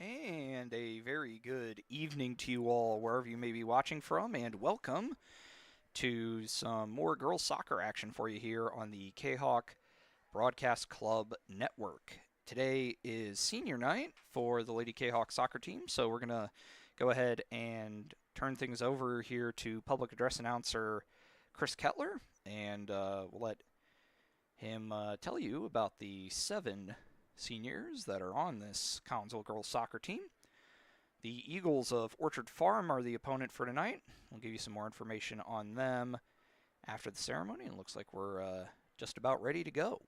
And a very good evening to you all, wherever you may be watching from, and welcome to some more girls soccer action for you here on the Kahok Broadcast Club Network. Today is senior night for the Lady Kahawk soccer team, so we're going to go ahead and turn things over here to public address announcer Chris Kettler, and we'll let him tell you about the 7 seniors that are on this Collinsville girls soccer team. The Eagles of Orchard Farm are the opponent for tonight. We'll give you some more information on them after the ceremony. It looks like we're just about ready to go.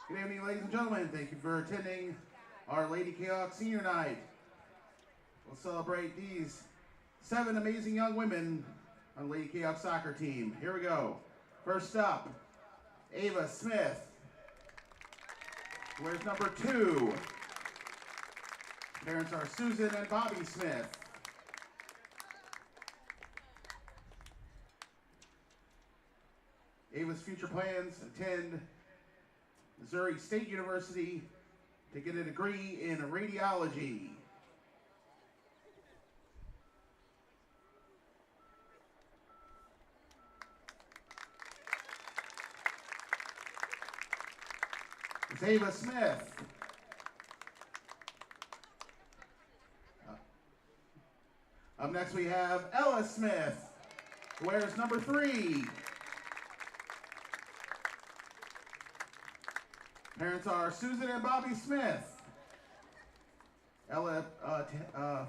Good evening, ladies and gentlemen. Thank you for attending our Lady Kahawk Senior Night. We'll celebrate these 7 amazing young women on the Lady Kahawk soccer team. Here we go. First up, Ava Smith. Wears number 2. Parents are Susan and Bobby Smith. Ava's future plans: attend Missouri State University to get a degree in radiology. It's Ava Smith. Up next we have Ella Smith, who wears number 3. Parents are Susan and Bobby Smith. Ella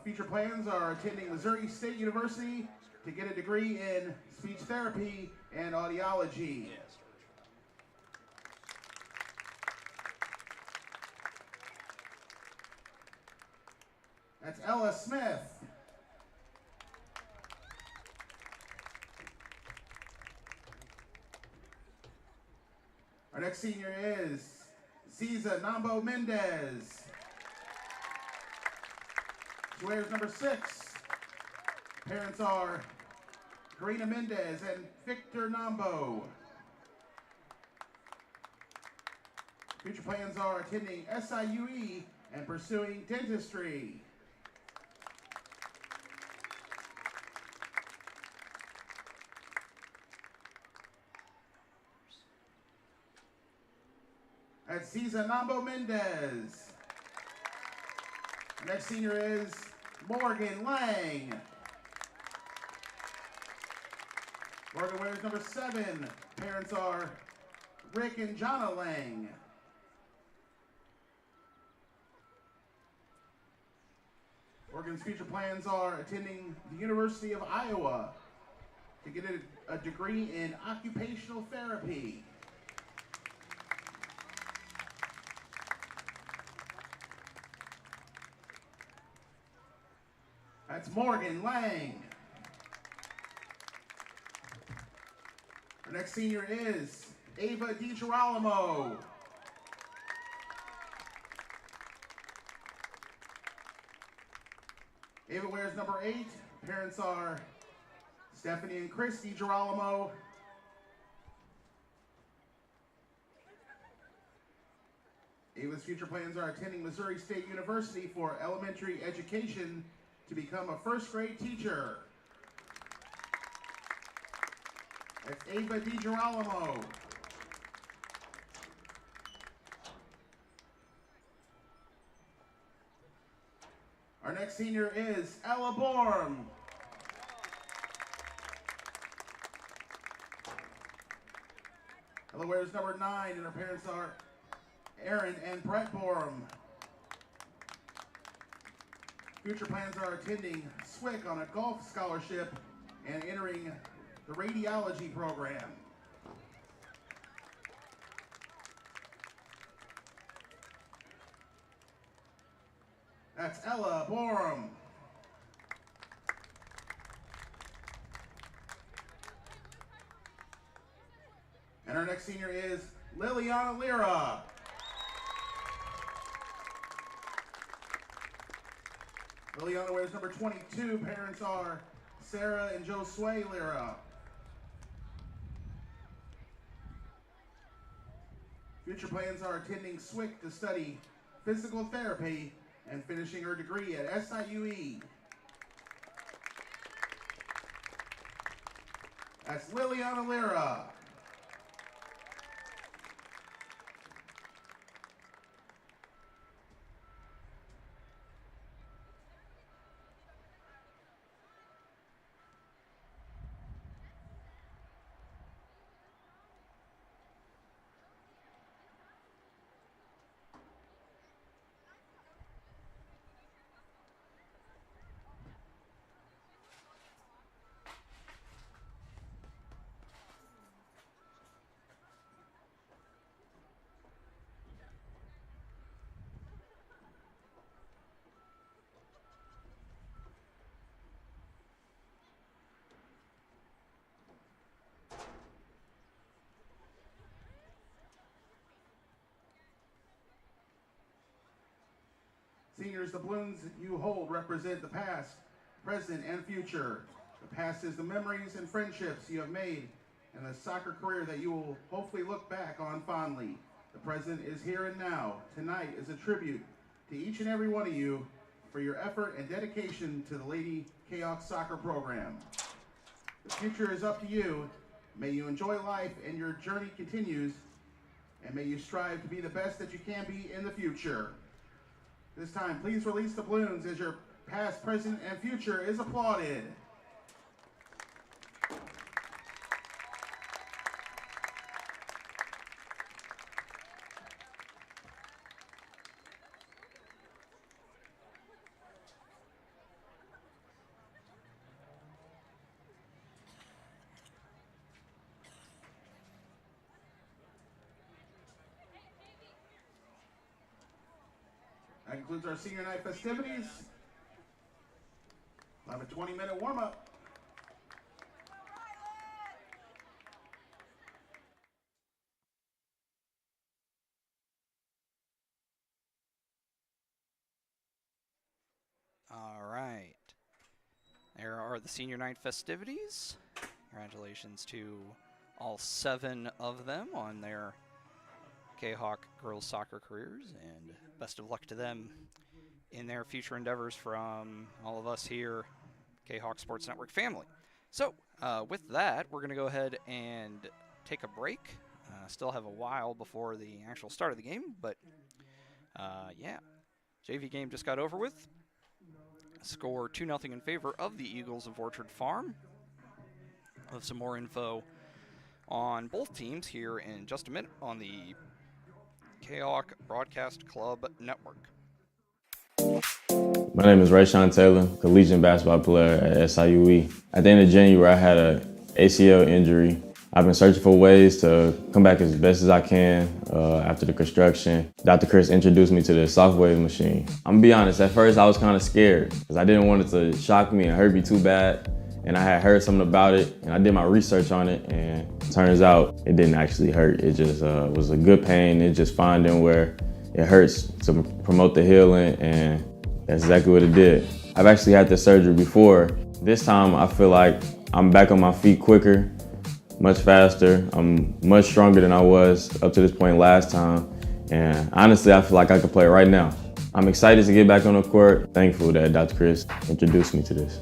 future plans are attending Missouri State University to get a degree in speech therapy and audiology. That's Ella Smith. Our next senior is Ziza Nambo Mendez. She wears number 6. Parents are Karina Mendez and Victor Nambo. Future plans are attending SIUE and pursuing dentistry. That's Ziza Nambo Mendez. The next senior is Morgan Lang. Morgan wears number 7. Parents are Rick and Jonna Lang. Morgan's future plans are attending the University of Iowa to get a degree in occupational therapy. That's Morgan Lang. Our next senior is Ava DiGirolamo. Ava wears number 8. Parents are Stephanie and Chris DiGirolamo. Ava's future plans are attending Missouri State University for elementary education to become a first-grade teacher. That's Ava DiGirolamo. Our next senior is Ella Borm. Ella wears number 9, and her parents are Aaron and Brett Borum. Future plans are attending SWIC on a golf scholarship and entering the radiology program. That's Ella Borum. And our next senior is Liliana Lira. Liliana wears number 22. Parents are Sarah and Josue Lira. Future plans are attending SWIC to study physical therapy and finishing her degree at SIUE. That's Liliana Lira. Seniors, the balloons you hold represent the past, present, and future. The past is the memories and friendships you have made and the soccer career that you will hopefully look back on fondly. The present is here and now. Tonight is a tribute to each and every one of you for your effort and dedication to the Lady Kahok soccer program. The future is up to you. May you enjoy life and your journey continues, and may you strive to be the best that you can be in the future. This time, please release the balloons as your past, present, and future is applauded. That concludes our senior night festivities. We'll have a 20-minute warm-up. All right. There are the senior night festivities. Congratulations to all 7 of them on their Kahok girls soccer careers, and best of luck to them in their future endeavors from all of us here, Kahok Sports Network family. So, with that, we're going to go ahead and take a break. Still have a while before the actual start of the game, but yeah, JV game just got over with. Score 2-0 in favor of the Eagles of Orchard Farm. We'll have some more info on both teams here in just a minute on the Kahok Broadcast Club Network. My name is Rayshawn Taylor, collegiate basketball player at SIUE. At the end of January, I had an ACL injury. I've been searching for ways to come back as best as I can after the construction. Dr. Chris introduced me to the Sofwave machine. I'm gonna be honest, at first I was kind of scared because I didn't want it to shock me and hurt me too bad. And I had heard something about it, and I did my research on it, and it turns out it didn't actually hurt. It just was a good pain. It's just finding where it hurts to promote the healing, and that's exactly what it did. I've actually had this surgery before. This time I feel like I'm back on my feet quicker, much faster. I'm much stronger than I was up to this point last time. And honestly, I feel like I could play right now. I'm excited to get back on the court. Thankful that Dr. Chris introduced me to this.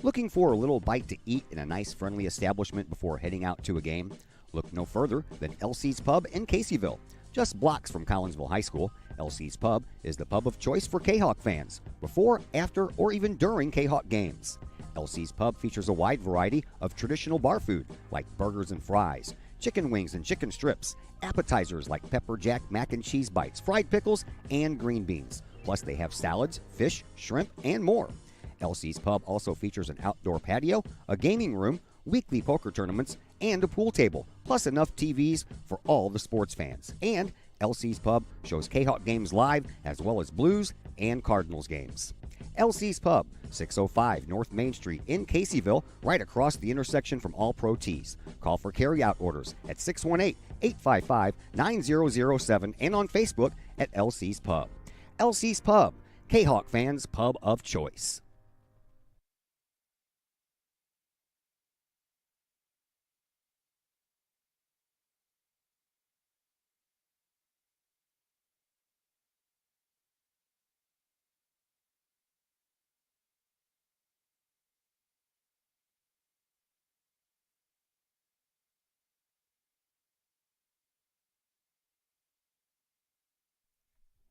Looking for a little bite to eat in a nice, friendly establishment before heading out to a game? Look no further than Elsie's Pub in Caseyville. Just blocks from Collinsville High School, LC's Pub is the pub of choice for Kahok fans, before, after, or even during Kahok games. LC's Pub features a wide variety of traditional bar food like burgers and fries, chicken wings and chicken strips, appetizers like pepper jack mac and cheese bites, fried pickles, and green beans. Plus they have salads, fish, shrimp, and more. LC's Pub also features an outdoor patio, a gaming room, weekly poker tournaments, and a pool table, plus enough TVs for all the sports fans. And LC's Pub shows Kahok games live as well as Blues and Cardinals games. LC's Pub, 605 North Main Street in Caseyville, right across the intersection from All Pro Tees. Call for carryout orders at 618-855-9007 and on Facebook at LC's Pub. LC's Pub, Kahok fans' pub of choice.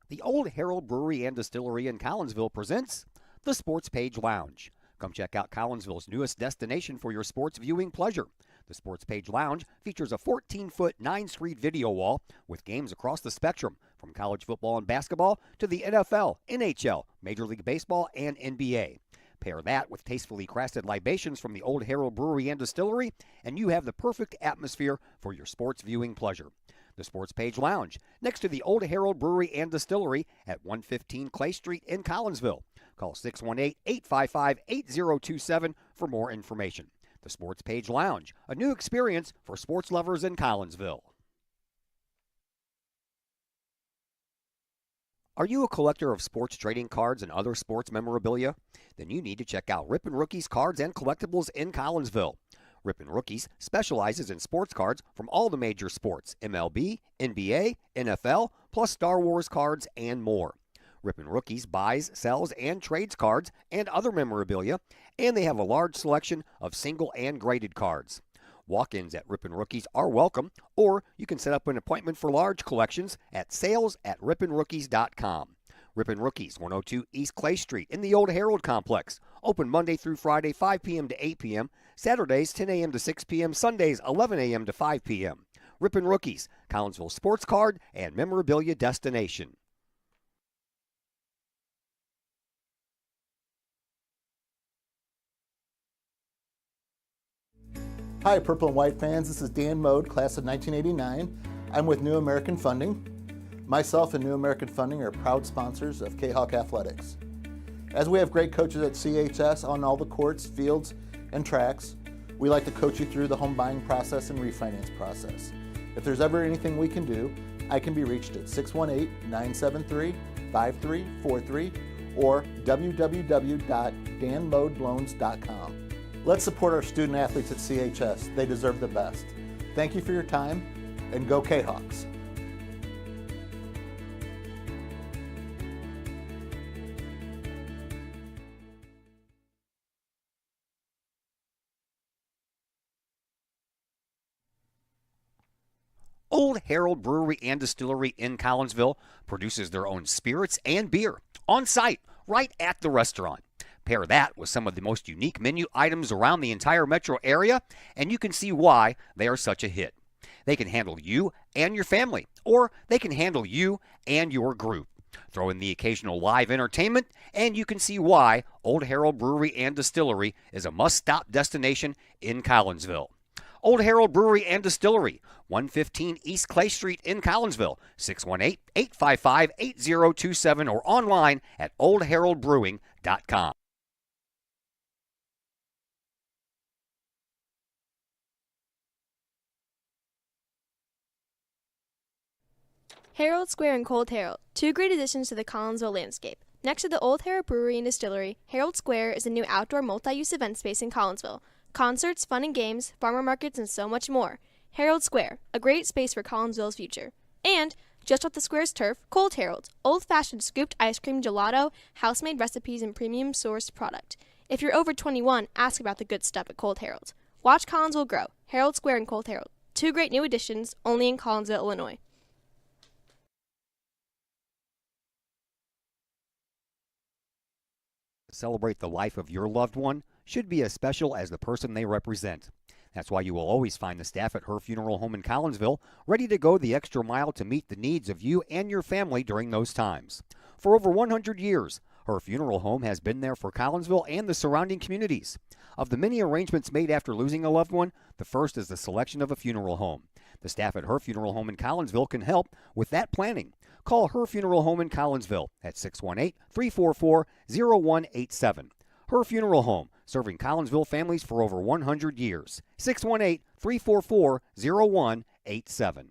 The Old Herald Brewery and Distillery in Collinsville presents the Sports Page Lounge. Come check out Collinsville's newest destination for your sports viewing pleasure. The Sports Page Lounge features a 14-foot, 9-screen video wall with games across the spectrum, from college football and basketball to the NFL, NHL, Major League Baseball, and NBA. Pair that with tastefully crafted libations from the Old Herald Brewery and Distillery, and you have the perfect atmosphere for your sports viewing pleasure. The Sports Page Lounge, next to the Old Herald Brewery and Distillery at 115 Clay Street in Collinsville. Call 618-855-8027 for more information. The Sports Page Lounge, a new experience for sports lovers in Collinsville. Are you a collector of sports trading cards and other sports memorabilia? Then you need to check out Rip'n Rookies Cards and Collectibles in Collinsville. Rip'n Rookies specializes in sports cards from all the major sports, MLB, NBA, NFL, plus Star Wars cards and more. Rip'n Rookies buys, sells, and trades cards and other memorabilia, and they have a large selection of single and graded cards. Walk-ins at Rip'n Rookies are welcome, or you can set up an appointment for large collections at sales@ripnrookies.com. Rip'n Rookies, 102 East Clay Street in the Old Herald Complex. Open Monday through Friday, 5 p.m. to 8 p.m., Saturdays, 10 a.m. to 6 p.m., Sundays, 11 a.m. to 5 p.m. Rip'n Rookies, Collinsville sports card and memorabilia destination. Hi, Purple and White fans. This is Dan Mode, class of 1989. I'm with New American Funding. Myself and New American Funding are proud sponsors of Kahok Athletics. As we have great coaches at CHS on all the courts, fields, and tracks, we like to coach you through the home buying process and refinance process. If there's ever anything we can do, I can be reached at 618-973-5343 or www.danmodeloans.com. Let's support our student athletes at CHS. They deserve the best. Thank you for your time, and go Kahawks. Old Herald Brewery and Distillery in Collinsville produces their own spirits and beer on site, right at the restaurant. Pair that with some of the most unique menu items around the entire metro area, and you can see why they are such a hit. They can handle you and your family, or they can handle you and your group. Throw in the occasional live entertainment, and you can see why Old Herald Brewery and Distillery is a must-stop destination in Collinsville. Old Herald Brewery and Distillery, 115 East Clay Street in Collinsville, 618-855-8027, or online at oldheraldbrewing.com. Herald Square and Cold Herald, two great additions to the Collinsville landscape. Next to the Old Herald Brewery and Distillery, Herald Square is a new outdoor multi-use event space in Collinsville. Concerts, fun and games, farmer markets, and so much more. Herald Square, a great space for Collinsville's future. And, just off the square's turf, Cold Herald, old-fashioned scooped ice cream gelato, house-made recipes, and premium sourced product. If you're over 21, ask about the good stuff at Cold Herald. Watch Collinsville grow. Herald Square and Cold Herald, two great new additions, only in Collinsville, Illinois. celebrate the life of your loved one should be as special as the person they represent. That's why you will always find the staff at Her Funeral Home in Collinsville ready to go the extra mile to meet the needs of you and your family during those times. For over 100 years, Her Funeral Home has been there for Collinsville and the surrounding communities. Of the many arrangements made after losing a loved one, the first is the selection of a funeral home. The staff at Her Funeral Home in Collinsville can help with that planning. Call Her Funeral Home in Collinsville at 618-344-0187. Her Funeral Home, serving Collinsville families for over 100 years. 618-344-0187.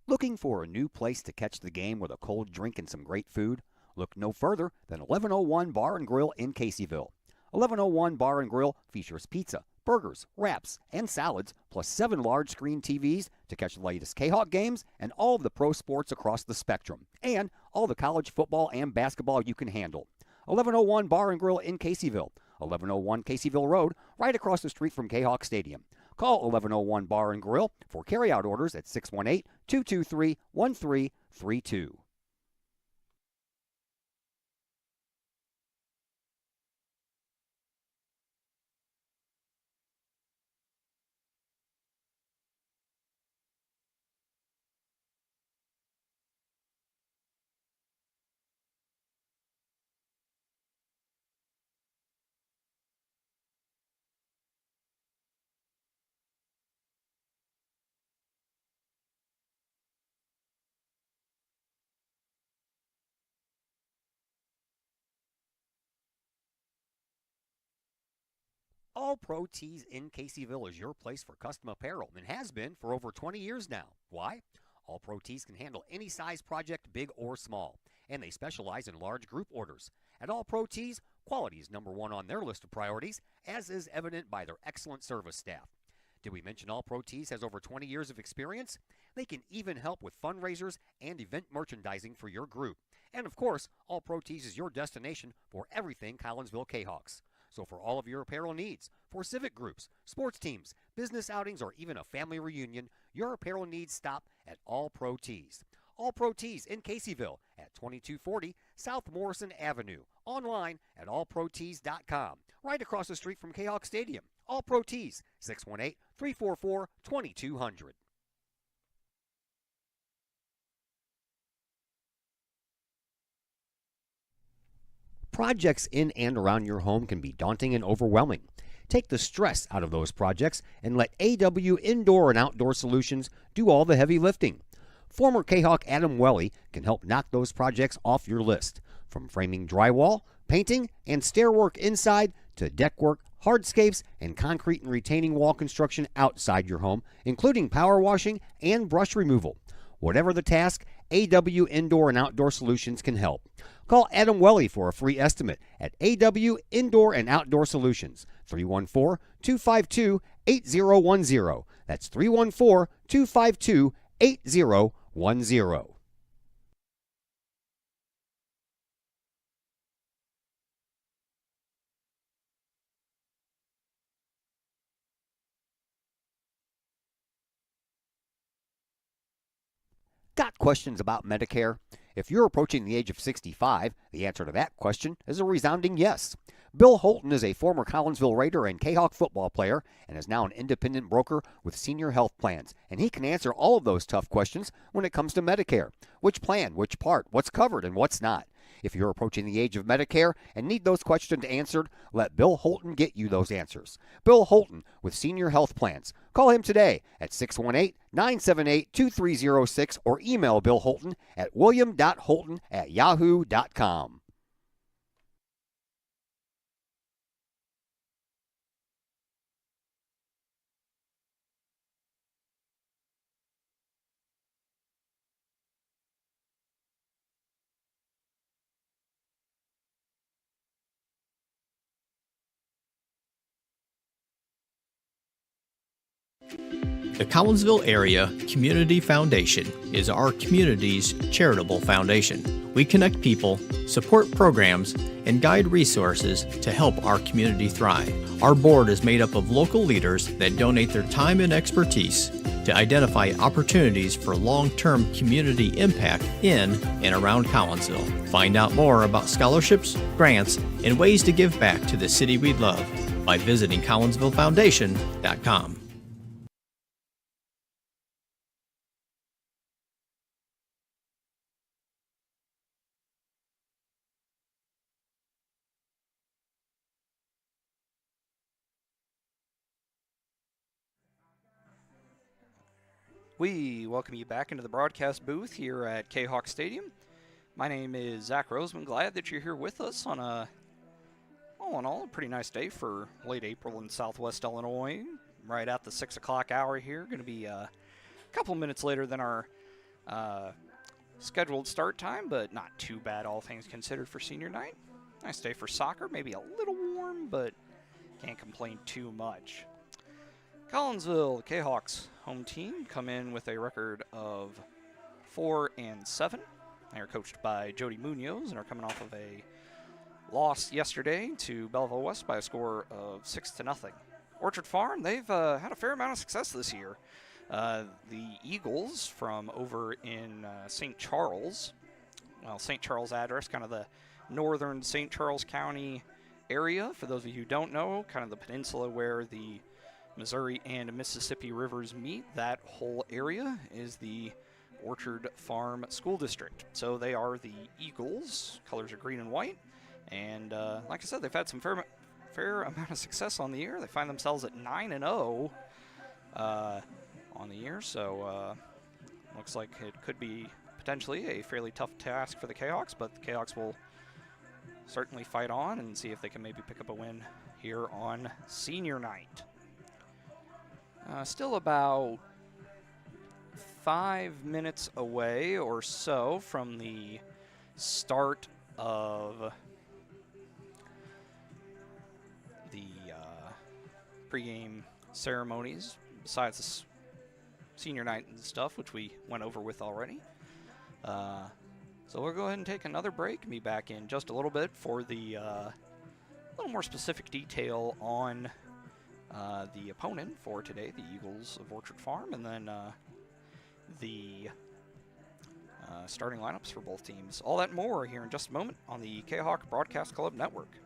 Looking for a new place to catch the game with a cold drink and some great food? Look no further than 1101 Bar and Grill in Caseyville. 1101 Bar and Grill features pizza, burgers, wraps, and salads, plus 7 large screen TVs to catch the latest Kahok games and all of the pro sports across the spectrum, and all the college football and basketball you can handle. 1101 Bar and Grill in Caseyville, 1101 Caseyville Road, right across the street from Kahok Stadium. Call 1101 Bar and Grill for carryout orders at 618-223-1332. All Pro Tees in Caseyville is your place for custom apparel and has been for over 20 years now. Why? All Pro Tees can handle any size project, big or small, and they specialize in large group orders. At All Pro Tees, quality is number one on their list of priorities, as is evident by their excellent service staff. Did we mention All Pro Tees has over 20 years of experience? They can even help with fundraisers and event merchandising for your group. And of course, All Pro Tees is your destination for everything Collinsville Kahawks. So for all of your apparel needs, for civic groups, sports teams, business outings, or even a family reunion, your apparel needs stop at All Pro Tees. All Pro Tees in Caseyville at 2240 South Morrison Avenue. Online at allprotees.com. Right across the street from Kahok Stadium. All Pro Tees, 618-344-2200. Projects in and around your home can be daunting and overwhelming. Take the stress out of those projects and let AW Indoor and Outdoor Solutions do all the heavy lifting. Former Kahok Adam Welly can help knock those projects off your list. From framing drywall, painting, and stair work inside to deck work, hardscapes, and concrete and retaining wall construction outside your home, including power washing and brush removal. Whatever the task, AW Indoor and Outdoor Solutions can help. Call Adam Welly for a free estimate at AW Indoor and Outdoor Solutions, 314-252-8010. That's 314-252-8010. Got questions about Medicare? If you're approaching the age of 65, the answer to that question is a resounding yes. Bill Holton is a former Collinsville Raider and Kahok football player and is now an independent broker with Senior Health Plans, and he can answer all of those tough questions when it comes to Medicare. Which plan, which part, what's covered, and what's not. If you're approaching the age of Medicare and need those questions answered, let Bill Holton get you those answers. Bill Holton with Senior Health Plans. Call him today at 618-978-2306 or email Bill Holton at william.holton@yahoo.com. The Collinsville Area Community Foundation is our community's charitable foundation. We connect people, support programs, and guide resources to help our community thrive. Our board is made up of local leaders that donate their time and expertise to identify opportunities for long-term community impact in and around Collinsville. Find out more about scholarships, grants, and ways to give back to the city we love by visiting CollinsvilleFoundation.com. We welcome you back into the broadcast booth here at Kahok Stadium. My name is Zach Roseman. Glad that you're here with us on all in all, a pretty nice day for late April in Southwest Illinois. Right at the 6 o'clock hour here. Going to be a couple minutes later than our scheduled start time, but not too bad, all things considered, for senior night. Nice day for soccer. Maybe a little warm, but can't complain too much. Collinsville, the Kahawks home team, come in with a record of 4-7. They are coached by Jody Munoz and are coming off of a loss yesterday to Belleville West by a score of 6-0. Orchard Farm, they've had a fair amount of success this year. The Eagles from over in St. Charles, well, St. Charles address, kind of the northern St. Charles County area. For those of you who don't know, kind of the peninsula where the Missouri and Mississippi rivers meet, that whole area is the Orchard Farm School District. So they are the Eagles. Colors are green and white. And like I said, they've had some fair amount of success on the year. They find themselves at 9-0 on the year. So looks like it could be potentially a fairly tough task for the Kahawks, but the Kahawks will certainly fight on and see if they can maybe pick up a win here on senior night. Still about 5 minutes away or so from the start of the pregame ceremonies, besides the senior night and stuff, which we went over with already. So we'll go ahead and take another break and be back in just a little bit for the little more specific detail on the opponent for today, the Eagles of Orchard Farm, and then the starting lineups for both teams. All that and more here in just a moment on the Kahawk Broadcast Club Network.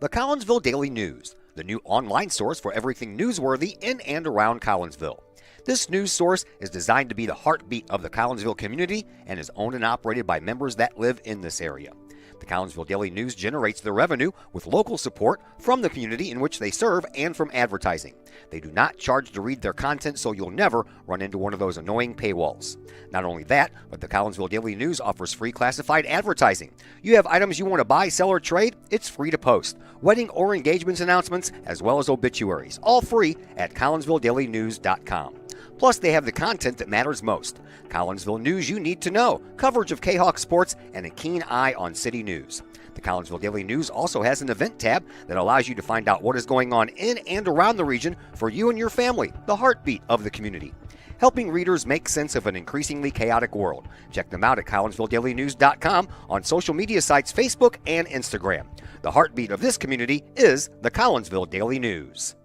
The Collinsville Daily News, the new online source for everything newsworthy in and around Collinsville. This news source is designed to be the heartbeat of the Collinsville community and is owned and operated by members that live in this area. The Collinsville Daily News generates their revenue with local support from the community in which they serve and from advertising. They do not charge to read their content, so you'll never run into one of those annoying paywalls. Not only that, but the Collinsville Daily News offers free classified advertising. You have items you want to buy, sell, or trade? It's free to post. Wedding or engagements announcements, as well as obituaries, all free at CollinsvilleDailyNews.com. Plus, they have the content that matters most. Collinsville news you need to know, coverage of Kahawk sports, and a keen eye on city news. The Collinsville Daily News also has an event tab that allows you to find out what is going on in and around the region for you and your family, the heartbeat of the community. Helping readers make sense of an increasingly chaotic world. Check them out at CollinsvilleDailyNews.com on social media sites Facebook and Instagram. The heartbeat of this community is the Collinsville Daily News.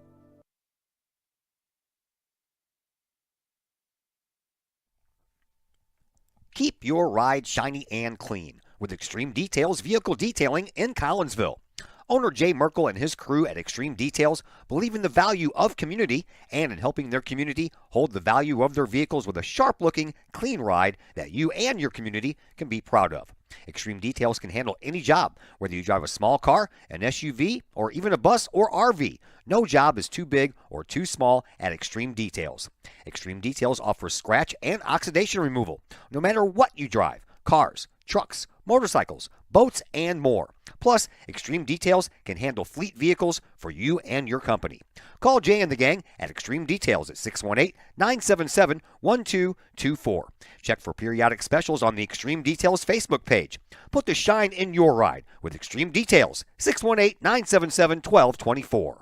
Keep your ride shiny and clean with Extreme Details Vehicle Detailing in Collinsville. Owner Jay Merkel and his crew at Extreme Details believe in the value of community and in helping their community hold the value of their vehicles with a sharp-looking, clean ride that you and your community can be proud of. Extreme Details can handle any job, whether you drive a small car, an SUV, or even a bus or RV. No job is too big or too small at Extreme Details. Extreme Details offers scratch and oxidation removal, no matter what you drive: cars, trucks, motorcycles, boats, and more. Plus, Extreme Details can handle fleet vehicles for you and your company. Call Jay and the gang at Extreme Details at 618-977-1224. Check for periodic specials on the Extreme Details Facebook page. Put the shine in your ride with Extreme Details, 618-977-1224.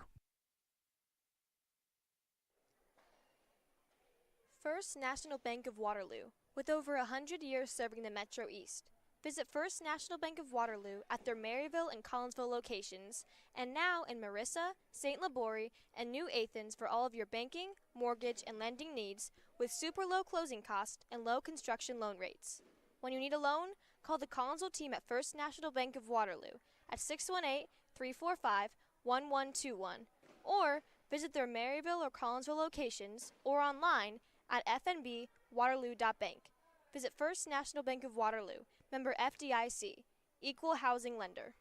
First National Bank of Waterloo, with over 100 years serving the Metro East. Visit First National Bank of Waterloo at their Maryville and Collinsville locations, and now in Marissa, St. Laborie, and New Athens for all of your banking, mortgage, and lending needs with super low closing costs and low construction loan rates. When you need a loan, call the Collinsville team at First National Bank of Waterloo at 618-345-1121 or visit their Maryville or Collinsville locations or online at fnbwaterloo.bank. Visit First National Bank of Waterloo, member FDIC, equal housing lender.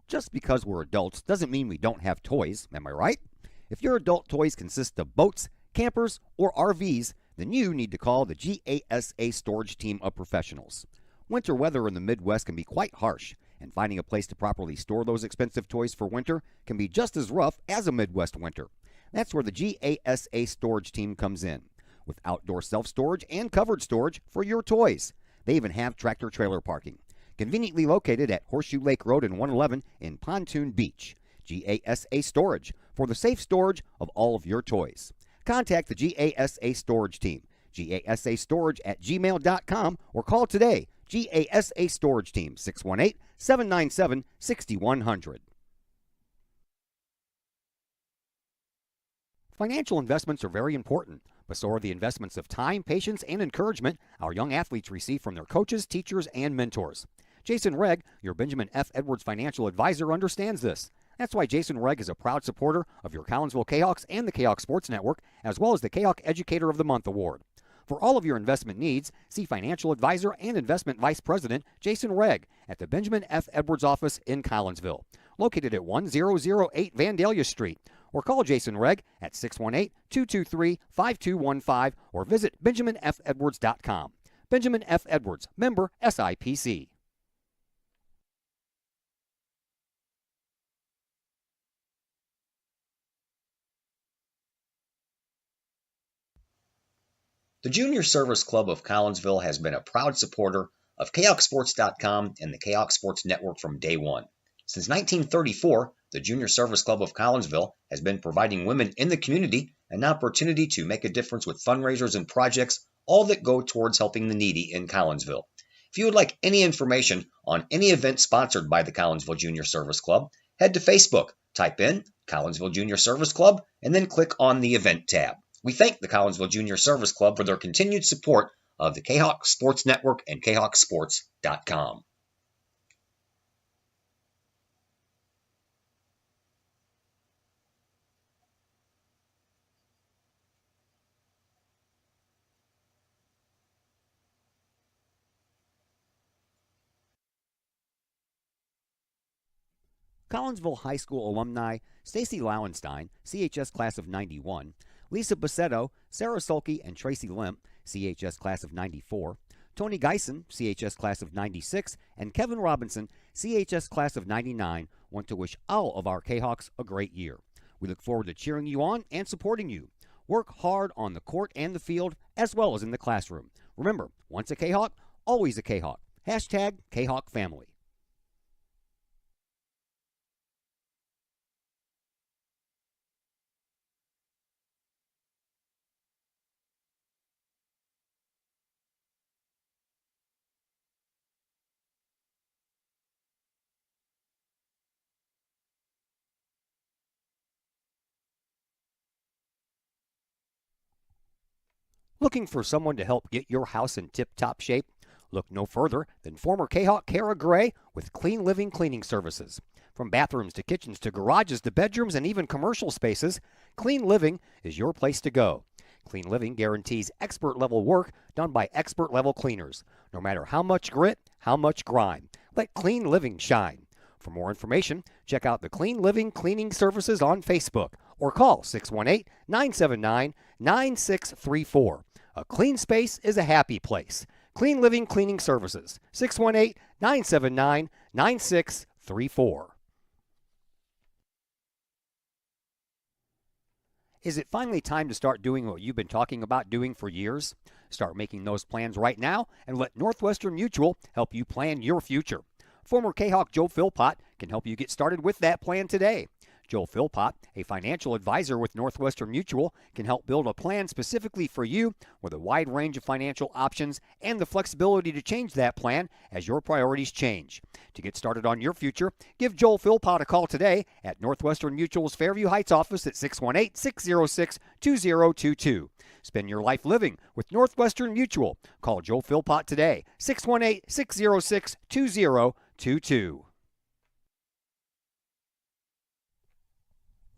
Just because we're adults doesn't mean we don't have toys, am I right? If your adult toys consist of boats, campers, or RVs, then you need to call the GASA storage team of professionals. Winter weather in the Midwest can be quite harsh, and finding a place to properly store those expensive toys for winter can be just as rough as a Midwest winter. That's where the GASA storage team comes in, with outdoor self-storage and covered storage for your toys. They even have tractor-trailer parking, conveniently located at Horseshoe Lake Road and 111 in Pontoon Beach. GASA Storage, for the safe storage of all of your toys. Contact the GASA Storage team, gasastorage@gmail.com, or call today, GASA Storage Team, 618-797-6100. Financial investments are very important, but so are the investments of time, patience, and encouragement our young athletes receive from their coaches, teachers, and mentors. Jason Regg, your Benjamin F. Edwards financial advisor, understands this. That's why Jason Regg is a proud supporter of your Collinsville Kahawks and the Kahok Sports Network, as well as the Kahok Educator of the Month Award. For all of your investment needs, see financial advisor and investment vice president Jason Regg at the Benjamin F. Edwards office in Collinsville, located at 1008 Vandalia Street, or call Jason Regg at 618-223-5215 or visit benjaminfedwards.com. Benjamin F. Edwards, member SIPC. The Junior Service Club of Collinsville has been a proud supporter of KahokSports.com and the Kahok Sports Network from day one. Since 1934, the Junior Service Club of Collinsville has been providing women in the community an opportunity to make a difference with fundraisers and projects, all that go towards helping the needy in Collinsville. If you would like any information on any event sponsored by the Collinsville Junior Service Club, head to Facebook, type in Collinsville Junior Service Club, and then click on the event tab. We thank the Collinsville Junior Service Club for their continued support of the Kahok Sports Network and KahokSports.com. Collinsville High School alumni Stacy Lauenstein, CHS class of 91, Lisa Bassetto, Sarah Sulke, and Tracy Limp, CHS class of 94, Tony Geisen, CHS class of 96, and Kevin Robinson, CHS class of 99, want to wish all of our Kahawks a great year. We look forward to cheering you on and supporting you. Work hard on the court and the field, as well as in the classroom. Remember, once a Kahawk, always a Kahawk. Hashtag Kahawk Family. Looking for someone to help get your house in tip-top shape? Look no further than former Kahawk Kara Gray with Clean Living Cleaning Services. From bathrooms to kitchens to garages to bedrooms and even commercial spaces, Clean Living is your place to go. Clean Living guarantees expert-level work done by expert-level cleaners. No matter how much grit, how much grime, let Clean Living shine. For more information, check out the Clean Living Cleaning Services on Facebook or call 618-979-9634. A clean space is a happy place. Clean Living Cleaning Services, 618-979-9634. Is it finally time to start doing what you've been talking about doing for years? Start making those plans right now and let Northwestern Mutual help you plan your future. Former Kahawk Joe Philpott can help you get started with that plan today. Joel Philpott, a financial advisor with Northwestern Mutual, can help build a plan specifically for you with a wide range of financial options and the flexibility to change that plan as your priorities change. To get started on your future, give Joel Philpott a call today at Northwestern Mutual's Fairview Heights office at 618-606-2022. Spend your life living with Northwestern Mutual. Call Joel Philpott today, 618-606-2022.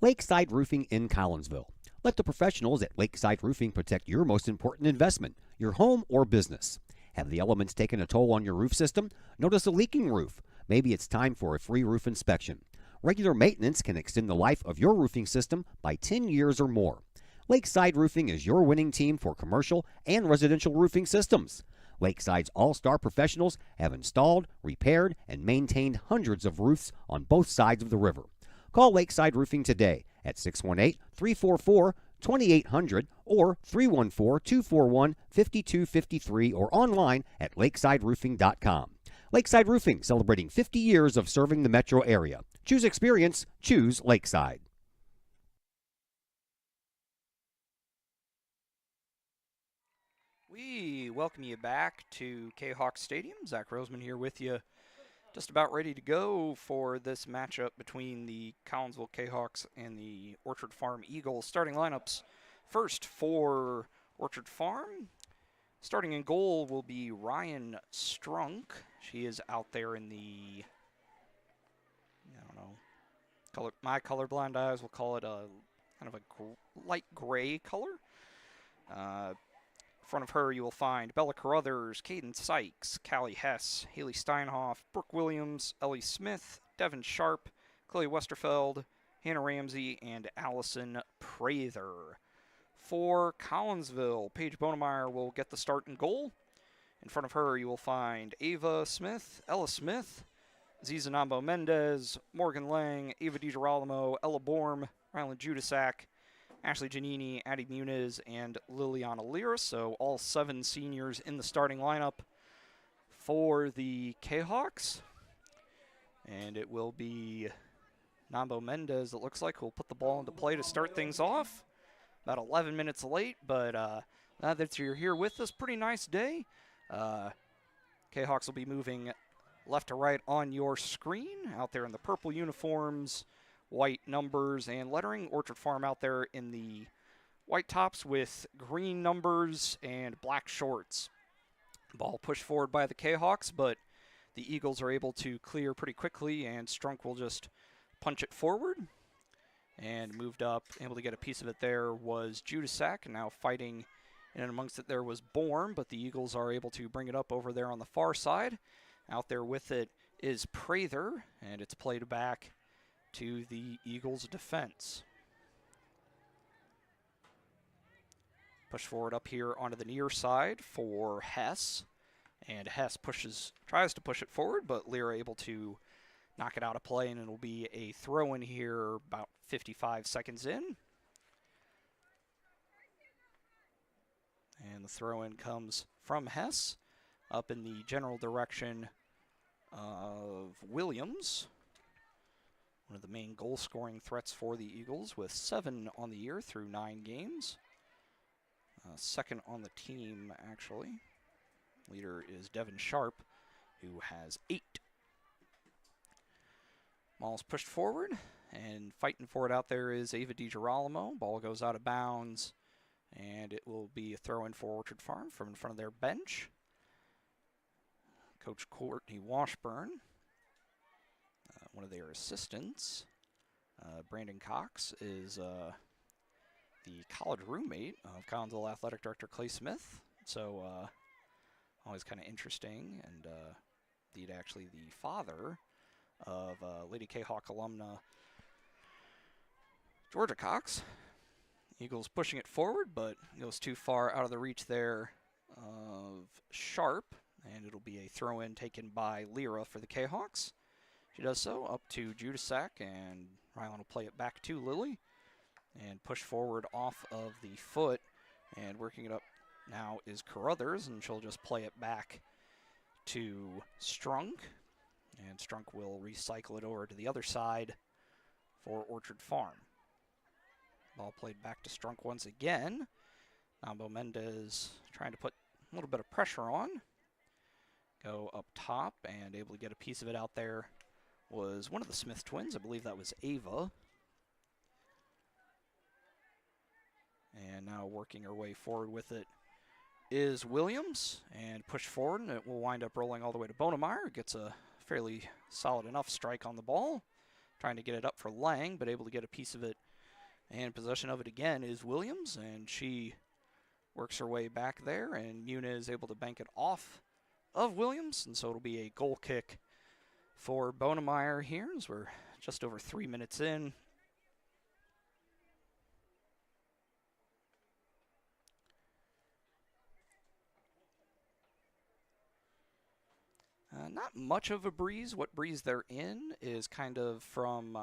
Lakeside Roofing in Collinsville. Let the professionals at Lakeside Roofing protect your most important investment, your home or business. Have the elements taken a toll on your roof system? Notice a leaking roof? Maybe it's time for a free roof inspection. Regular maintenance can extend the life of your roofing system by 10 years or more. Lakeside Roofing is your winning team for commercial and residential roofing systems. Lakeside's all-star professionals have installed, repaired, and maintained hundreds of roofs on both sides of the river. Call Lakeside Roofing today at 618-344-2800 or 314-241-5253 or online at lakesideroofing.com. Lakeside Roofing, celebrating 50 years of serving the metro area. Choose experience, choose Lakeside. We welcome you back to Kahok Stadium. Zach Roseman here with you, just about ready to go for this matchup between the Collinsville Kahawks and the Orchard Farm Eagles. Starting lineups first for Orchard Farm. Starting in goal will be Ryan Strunk. She is out there in the, I don't know, my colorblind eyes will call it a kind of a light gray color. In front of her, you will find Bella Carruthers, Caden Sykes, Callie Hess, Haley Steinhoff, Brooke Williams, Ellie Smith, Devin Sharp, Chloe Westerfeld, Hannah Ramsey, and Allison Prather. For Collinsville, Paige Bonemeyer will get the start in goal. In front of her, you will find Ava Smith, Ella Smith, Ziza Nambo Mendez, Morgan Lang, Ava DiGirolamo, Ella Borm, Rylan Judasak, Ashley Giannini, Addie Muniz, and Liliana Lira. So all 7 seniors in the starting lineup for the Kahawks. And it will be Nambo Mendez, it looks like, who will put the ball into play to start things off. About 11 minutes late, but now that you're here with us, pretty nice day. Kahawks will be moving left to right on your screen, out there in the purple uniforms, white numbers and lettering. Orchard Farm out there in the white tops with green numbers and black shorts. Ball pushed forward by the Kahawks, but the Eagles are able to clear pretty quickly, and Strunk will just punch it forward. And moved up, able to get a piece of it there was Judasak, and now fighting in and amongst it there was Borm, but the Eagles are able to bring it up over there on the far side. Out there with it is Prather, and it's played back to the Eagles' defense. Push forward up here onto the near side for Hess, and Hess tries to push it forward, but Lyra able to knock it out of play, and it'll be a throw-in here about 55 seconds in. And the throw-in comes from Hess up in the general direction of Williams, one of the main goal-scoring threats for the Eagles, with 7 on the year through 9 games. Second on the team, actually. Leader is Devin Sharp, who has 8. Ball's pushed forward, and fighting for it out there is Ava DiGirolamo. Ball goes out of bounds, and it will be a throw-in for Orchard Farm from in front of their bench. Coach Courtney Washburn, one of their assistants, Brandon Cox, is the college roommate of Collinsville Athletic Director Clay Smith. So always kind of interesting, and indeed actually the father of Lady Kahawk alumna Georgia Cox. Eagles pushing it forward, but goes too far out of the reach there of Sharp, and it'll be a throw-in taken by Lyra for the Kahawks. She does so up to Judasak, and Rylan will play it back to Lily and push forward off of the foot, and working it up now is Carruthers, and she'll just play it back to Strunk, and Strunk will recycle it over to the other side for Orchard Farm. Ball played back to Strunk once again. Nambo Mendez trying to put a little bit of pressure on. Go up top and able to get a piece of it out there was one of the Smith twins. I believe that was Ava. And now working her way forward with it is Williams, and push forward, and it will wind up rolling all the way to Bonemeyer. Gets a fairly solid enough strike on the ball. Trying to get it up for Lang, but able to get a piece of it. And possession of it again is Williams, and she works her way back there, and Muna is able to bank it off of Williams, and so it'll be a goal kick for Bonemeyer here as we're just over 3 minutes in. Not much of a breeze. What breeze they're in is kind of from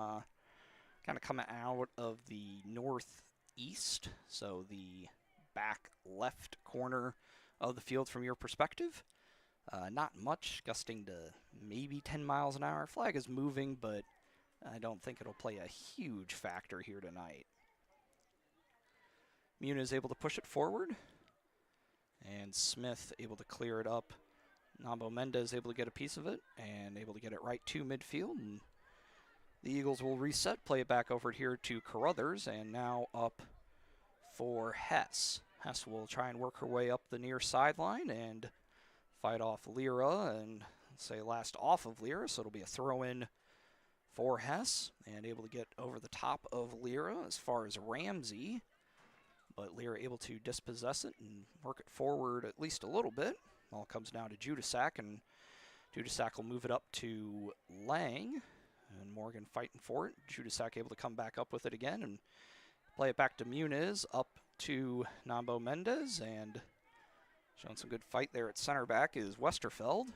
coming out of the northeast, so the back left corner of the field from your perspective. Not much, gusting to maybe 10 miles an hour. Flag is moving, but I don't think it'll play a huge factor here tonight. Muna is able to push it forward, and Smith able to clear it up. Nambo Mendez able to get a piece of it and able to get it right to midfield. And the Eagles will reset, play it back over here to Carruthers, and now up for Hess. Hess will try and work her way up the near sideline and fight off Lyra and say last off of Lyra, so it'll be a throw-in for Hess and able to get over the top of Lyra as far as Ramsey, but Lyra able to dispossess it and work it forward at least a little bit. Ball comes down to Judasak, and Judasak will move it up to Lang, and Morgan fighting for it. Judasak able to come back up with it again and play it back to Muniz, up to Nambo Mendez, and showing some good fight there at center back is Westerfeld.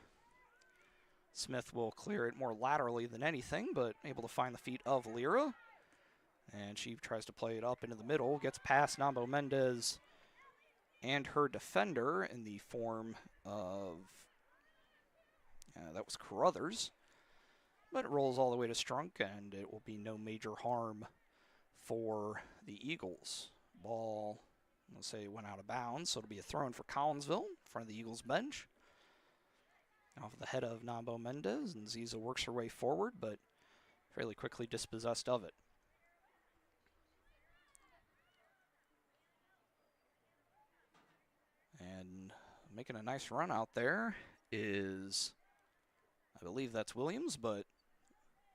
Smith will clear it more laterally than anything, but able to find the feet of Lyra, and she tries to play it up into the middle, gets past Nambo Mendez and her defender in the form of, that was Carruthers, but it rolls all the way to Strunk, and it will be no major harm for the Eagles. Ball, let's say, went out of bounds, so it'll be a throw-in for Collinsville in front of the Eagles bench. Off the head of Nambo Mendez, and Ziza works her way forward, but fairly quickly dispossessed of it. And making a nice run out there is, I believe that's Williams, but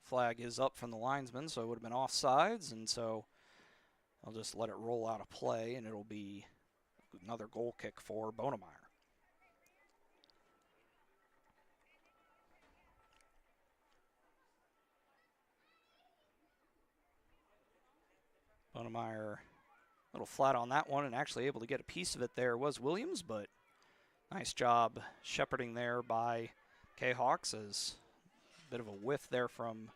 flag is up from the linesman, so it would have been offsides, and so I'll just let it roll out of play, and it'll be another goal kick for Bonemeyer. Bonemeyer a little flat on that one, and actually able to get a piece of it there was Williams, but nice job shepherding there by Kahawks, as a bit of a whiff there from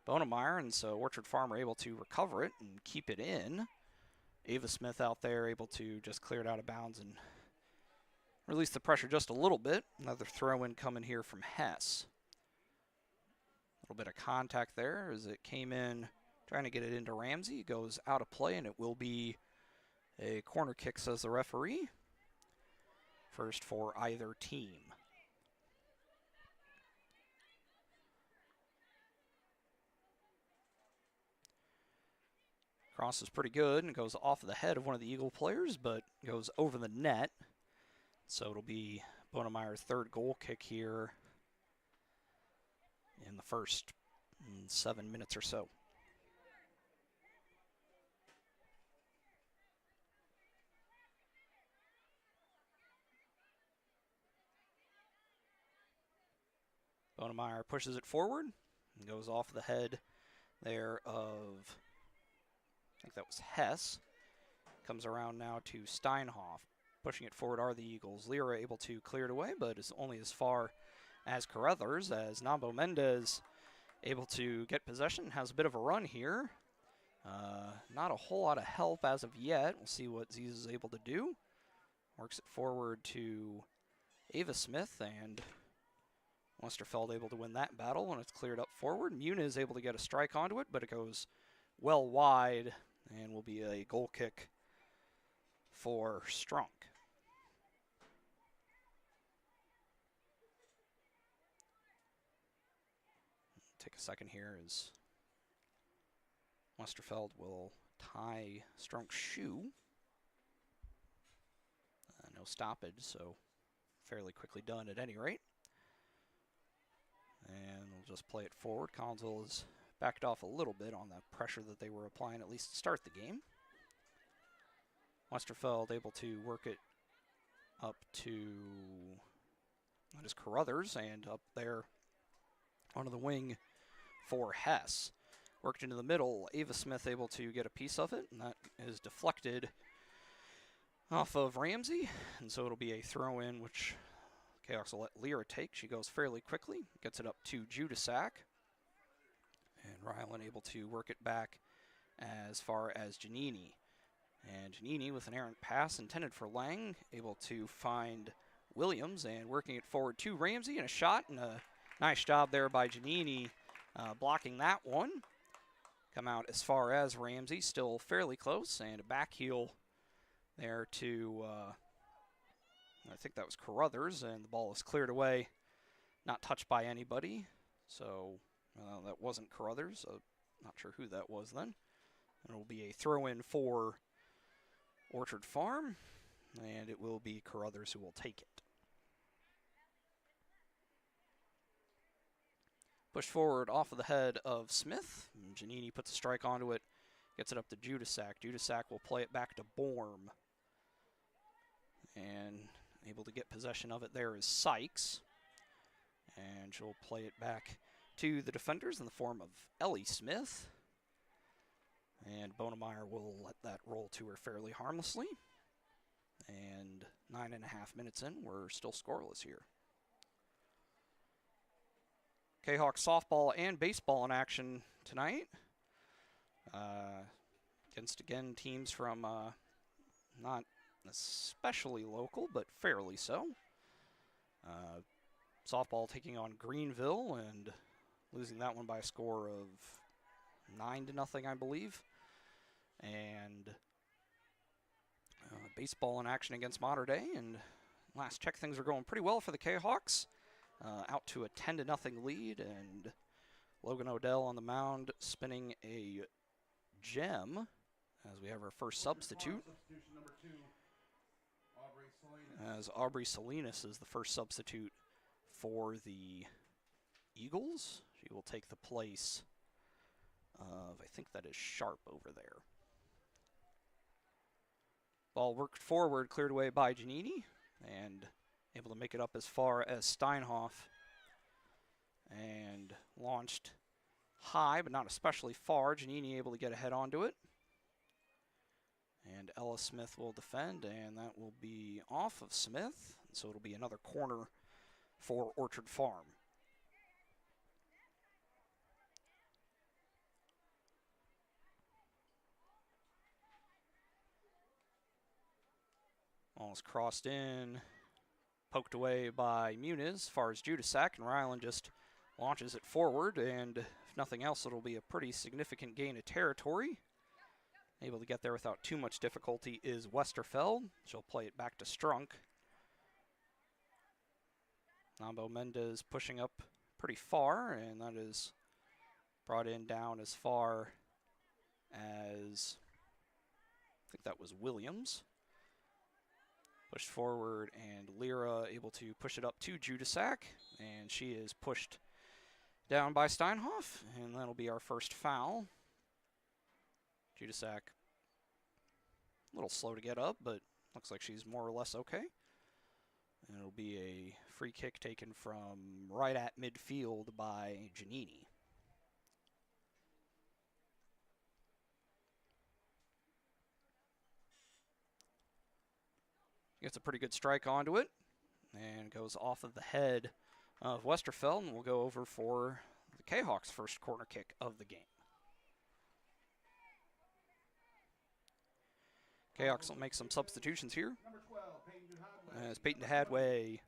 Bonemeyer, and so Orchard Farm are able to recover it and keep it in. Ava Smith out there able to just clear it out of bounds and release the pressure just a little bit. Another throw-in coming here from Hess. A little bit of contact there as it came in, trying to get it into Ramsey. It goes out of play, and it will be a corner kick, says the referee. First for either team. Cross is pretty good and goes off the head of one of the Eagle players, but goes over the net. So it'll be Bonemeyer's third goal kick here in the first 7 minutes or so. Bonemeyer pushes it forward and goes off the head there of, I think that was Hess. Comes around now to Steinhoff. Pushing it forward are the Eagles. Lyra able to clear it away, but is only as far as Carruthers, as Nambo Mendez able to get possession. Has a bit of a run here. Not a whole lot of help as of yet. We'll see what Ziz is able to do. Works it forward to Ava Smith, and Westerfeld able to win that battle, and it's cleared up forward. Muna is able to get a strike onto it, but it goes well wide and will be a goal kick for Strunk. Take a second here as Westerfeld will tie Strunk's shoe. No stoppage, so fairly quickly done at any rate. And we'll just play it forward. Collinsville has backed off a little bit on the pressure that they were applying at least to start the game. Westerfeld able to work it up to, that is Carruthers, and up there onto the wing for Hess. Worked into the middle, Ava Smith able to get a piece of it, and that is deflected off of Ramsey, and so it'll be a throw-in, which Kahok will let Lyra take. She goes fairly quickly, gets it up to Judasak, and Ryland able to work it back as far as Giannini. And Giannini with an errant pass intended for Lang, able to find Williams and working it forward to Ramsey, and a shot, and a nice job there by Giannini blocking that one. Come out as far as Ramsey, still fairly close, and a back heel there to, I think that was Carruthers, and the ball is cleared away, not touched by anybody. So that wasn't Carruthers, not sure who that was then. And it will be a throw-in for Orchard Farm, and it will be Carruthers who will take it. Push forward off of the head of Smith. Giannini puts a strike onto it, gets it up to Judasak. Judasak will play it back to Borm. And able to get possession of it there is Sykes. And she'll play it back to the defenders in the form of Ellie Smith. And Bonemeyer will let that roll to her fairly harmlessly. And 9.5 minutes in, we're still scoreless here. Kahok softball and baseball in action tonight. Against, again, teams from not especially local, but fairly so. Softball taking on Greenville and losing that one by a score of 9-0, I believe. And baseball in action against Mater Dei. And last check, things are going pretty well for the Kahawks. Out to a 10-0 lead, and Logan Odell on the mound spinning a gem as we have our first substitute. As Aubrey Salinas is the first substitute for the Eagles. She will take the place of, I think that is Sharp over there. Ball worked forward, cleared away by Giannini, and able to make it up as far as Steinhoff. And launched high, but not especially far. Giannini able to get a head onto it. And Ella Smith will defend, and that will be off of Smith. So it'll be another corner for Orchard Farm. Almost crossed in, poked away by Muniz as far as Judasak, and Ryland just launches it forward, and if nothing else, it'll be a pretty significant gain of territory. Able to get there without too much difficulty is Westerfeld. She'll play it back to Strunk. Nambo Mendez pushing up pretty far, and that is brought in down as far as, I think that was Williams. Pushed forward, and Lyra able to push it up to Judasak, and she is pushed down by Steinhoff, and that'll be our first foul. Judasak, a little slow to get up, but looks like she's more or less okay. And it'll be a free kick taken from right at midfield by Giannini. Gets a pretty good strike onto it, and goes off of the head of Westerfeld, and we'll go over for the Kahawks' first corner kick of the game. Kahawks will make some substitutions here. As Peyton DeHadway,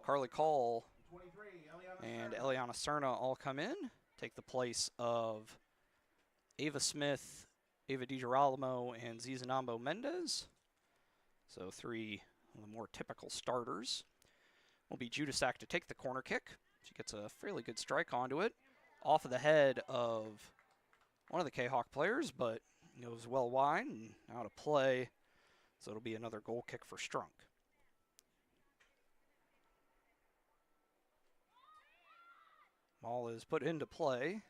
Carly Call, and Eliana Cerna all come in, take the place of Ava Smith, Ava DiGirolamo, and Zizanambo Mendez. So 3 of the more typical starters. Will be Judasak to take the corner kick. She gets a fairly good strike onto it. Off of the head of one of the Kahok players, but goes well wide and out of play. So it'll be another goal kick for Strunk. Ball is put into play.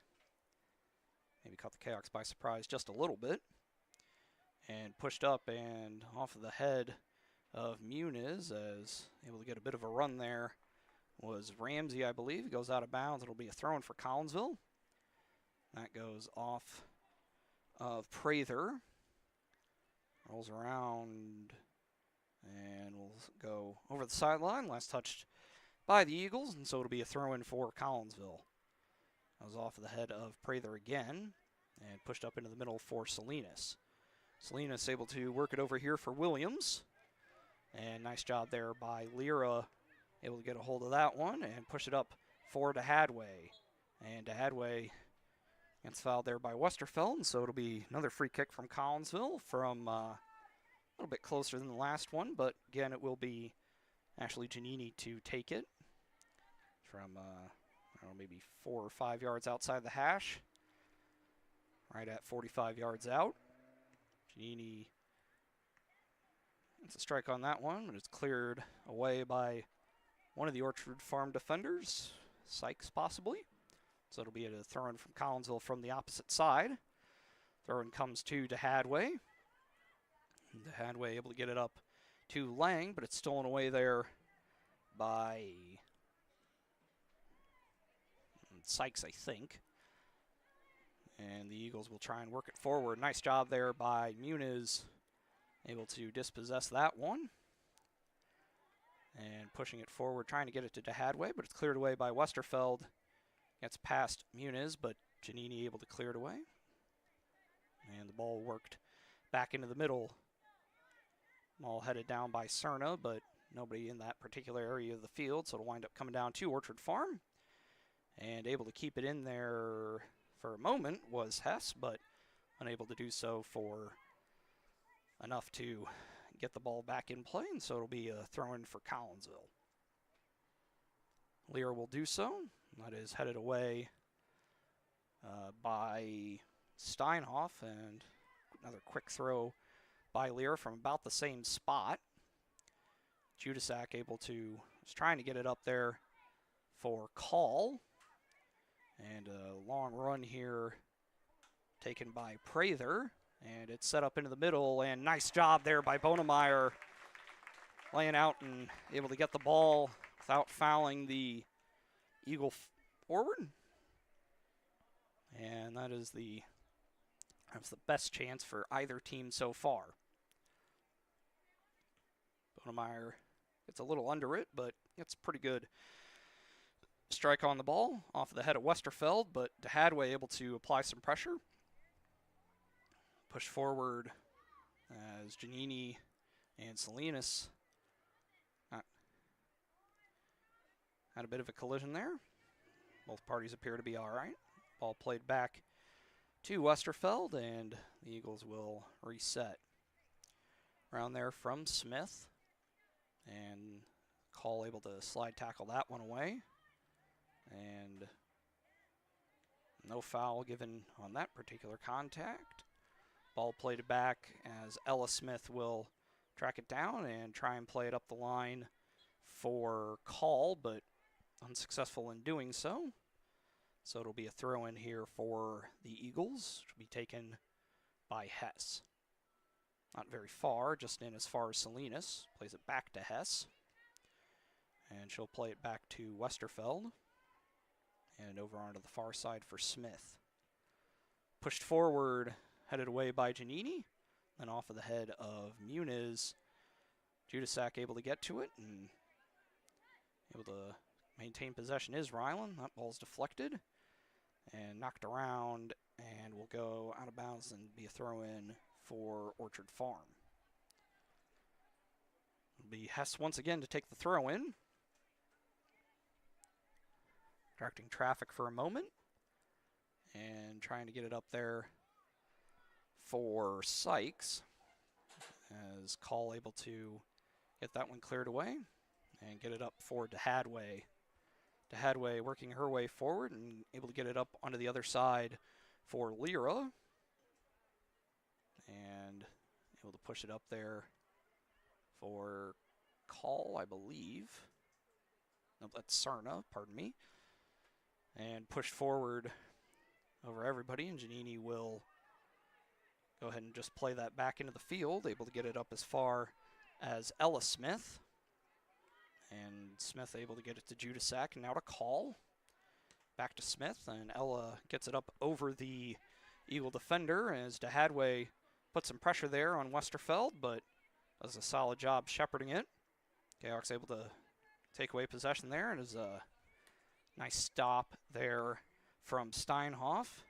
Maybe caught the Kahoks by surprise just a little bit. And pushed up and off of the head of Muniz, as able to get a bit of a run there was Ramsey, I believe. Goes out of bounds. It'll be a throw-in for Collinsville. That goes off of Prather. Rolls around and will go over the sideline. Last touched by the Eagles, and so it'll be a throw-in for Collinsville. That was off of the head of Prather again and pushed up into the middle for Salinas. Salinas able to work it over here for Williams. And nice job there by Lyra, able to get a hold of that one and push it up for DeHadway. And DeHadway gets fouled there by Westerfeld, and so it'll be another free kick from Collinsville from a little bit closer than the last one, but again, it will be Ashley Giannini to take it from, I don't know, maybe 4 or 5 yards outside the hash, right at 45 yards out. Giannini gets a strike on that one, but it's cleared away by one of the Orchard Farm defenders, Sykes possibly. So it'll be a throw-in from Collinsville from the opposite side. Throw-in comes to DeHadway. DeHadway able to get it up to Lang, but it's stolen away there by Sykes, I think. And the Eagles will try and work it forward. Nice job there by Muniz, able to dispossess that one. And pushing it forward, trying to get it to DeHadway, but it's cleared away by Westerfeld. Gets past Muniz, but Giannini able to clear it away. And the ball worked back into the middle. Ball headed down by Cerna, but nobody in that particular area of the field, so it'll wind up coming down to Orchard Farm. And able to keep it in there for a moment was Hess, but unable to do so for enough to get the ball back in play, and so it'll be a throw-in for Collinsville. Lear will do so. That is headed away by Steinhoff, and another quick throw by Lear from about the same spot. Judasak able to, was trying to get it up there for Call. And a long run here taken by Prather. And it's set up into the middle, and nice job there by Bonemeyer, laying out and able to get the ball without fouling the Eagle forward. And that's the best chance for either team so far. Bonemeyer gets a little under it, but it's pretty good strike on the ball off of the head of Westerfeld, but DeHadway able to apply some pressure. Push forward as Giannini and Salinas had a bit of a collision there. Both parties appear to be all right. Ball played back to Westerfeld, and the Eagles will reset. Around there from Smith, and Call able to slide tackle that one away. And no foul given on that particular contact. Ball played back as Ella Smith will track it down and try and play it up the line for Call, but unsuccessful in doing so. So it'll be a throw in here for the Eagles, which will be taken by Hess. Not very far, just in as far as Salinas. Plays it back to Hess. And she'll play it back to Westerfeld. And over onto the far side for Smith. Pushed forward, headed away by Giannini. Then off of the head of Muniz. Judasak able to get to it and able to maintain possession is Ryland. That ball's deflected and knocked around and will go out of bounds and be a throw-in for Orchard Farm. It'll be Hess once again to take the throw-in. Directing traffic for a moment and trying to get it up there for Sykes, as Call able to get that one cleared away and get it up for DeHadway. DeHadway working her way forward and able to get it up onto the other side for Lyra. And able to push it up there for Call, I believe. No, that's Cerna, pardon me. And push forward over everybody, and Giannini will go ahead and just play that back into the field, able to get it up as far as Ella Smith. And Smith able to get it to Judasak, and now to Call. Back to Smith, and Ella gets it up over the Eagle defender as DeHadway puts some pressure there on Westerfeld, but does a solid job shepherding it. Kahok's able to take away possession there, and is a nice stop there from Steinhoff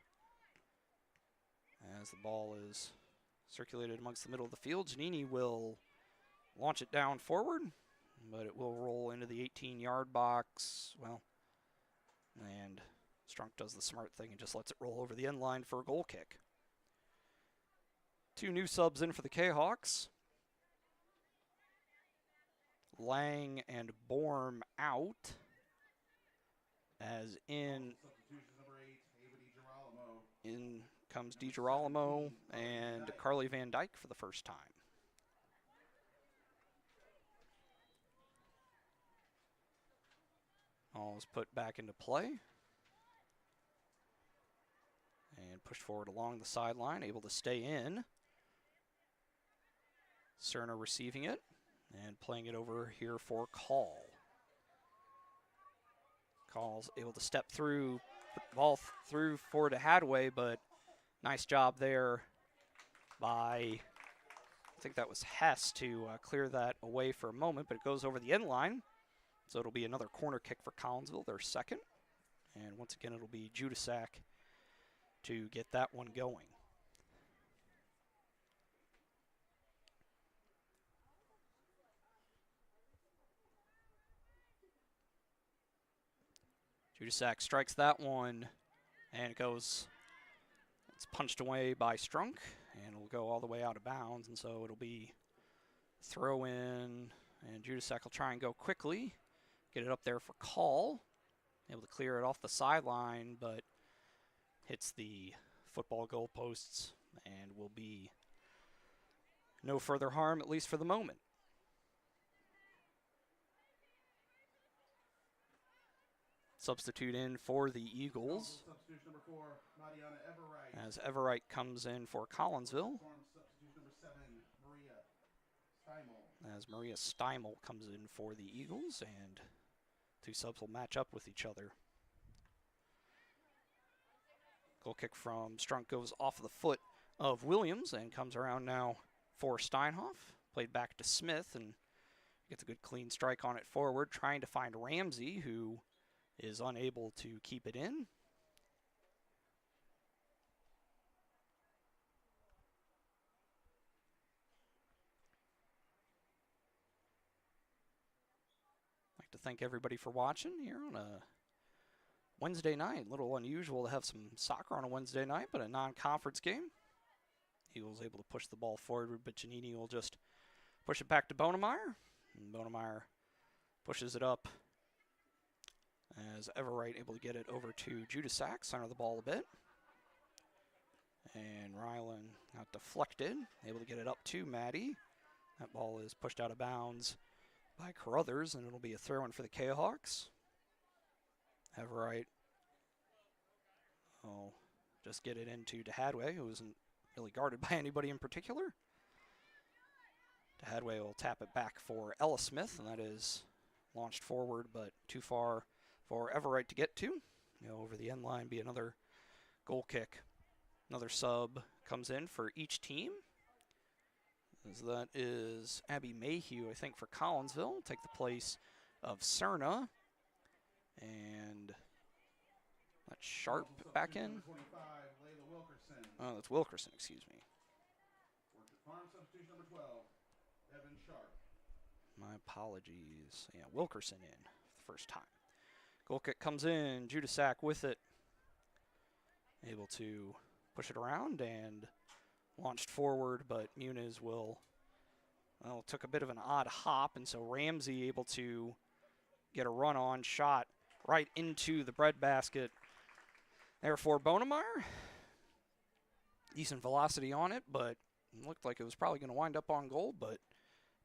as the ball is circulated amongst the middle of the field. Giannini will launch it down forward, but it will roll into the 18-yard box. Well, and Strunk does the smart thing and just lets it roll over the end line for a goal kick. 2 new subs in for the Kahawks. Lang and Borm out. As in comes DiGirolamo and Carly Van Dyke for the first time. All is put back into play. And pushed forward along the sideline, able to stay in. Cerna receiving it and playing it over here for Call. Call's able to step through, put the ball through for DeHadway, but nice job there by, I think that was Hess, to clear that away for a moment, but it goes over the end line. So it'll be another corner kick for Collinsville, their second. And once again, it'll be Judasak to get that one going. Judasak strikes that one, and it goes, it's punched away by Strunk, and it'll go all the way out of bounds, and so it'll be throw in, and Judasak will try and go quickly, get it up there for Call, able to clear it off the sideline, but hits the football goalposts, and will be no further harm, at least for the moment. Substitute in for the Eagles, Substitution number 4, Mariana Everett. as Everett comes in for Collinsville, Substitution number 7, Maria Steimel. as Maria Steimel comes in for the Eagles, and 2 subs will match up with each other. Goal kick from Strunk goes off of the foot of Williams and comes around now for Steinhoff. Played back to Smith and gets a good clean strike on it forward, trying to find Ramsey, who is unable to keep it in. I'd like to thank everybody for watching here on a Wednesday night. A little unusual to have some soccer on a Wednesday night, but a non-conference game. Eagles able to push the ball forward, but Giannini will just push it back to Bonemeyer. And Bonemeyer pushes it up as Everett able to get it over to Judasak, center the ball a bit. And Ryland got deflected, able to get it up to Maddie. That ball is pushed out of bounds by Carruthers, and it'll be a throw-in for the Kahawks. Everett will just get it into DeHadway, who isn't really guarded by anybody in particular. DeHadway will tap it back for Ella Smith, and that is launched forward, but too far for Everett to get to. Over the end line, be another goal kick. Another sub comes in for each team. As that is Abby Mayhew, I think, for Collinsville. Take the place of Cerna. And that's Sharp back in. 25, Layla Wilkerson. Oh, that's Wilkerson, excuse me. Farm substitution number 12, Evan Sharp. My apologies. Yeah, Wilkerson in for the first time. Goal kick comes in. Judasak with it. Able to push it around and launched forward, but Muniz took a bit of an odd hop, and so Ramsey able to get a run-on shot right into the breadbasket. Therefore, Bonemeyer, decent velocity on it, but it looked like it was probably going to wind up on goal, but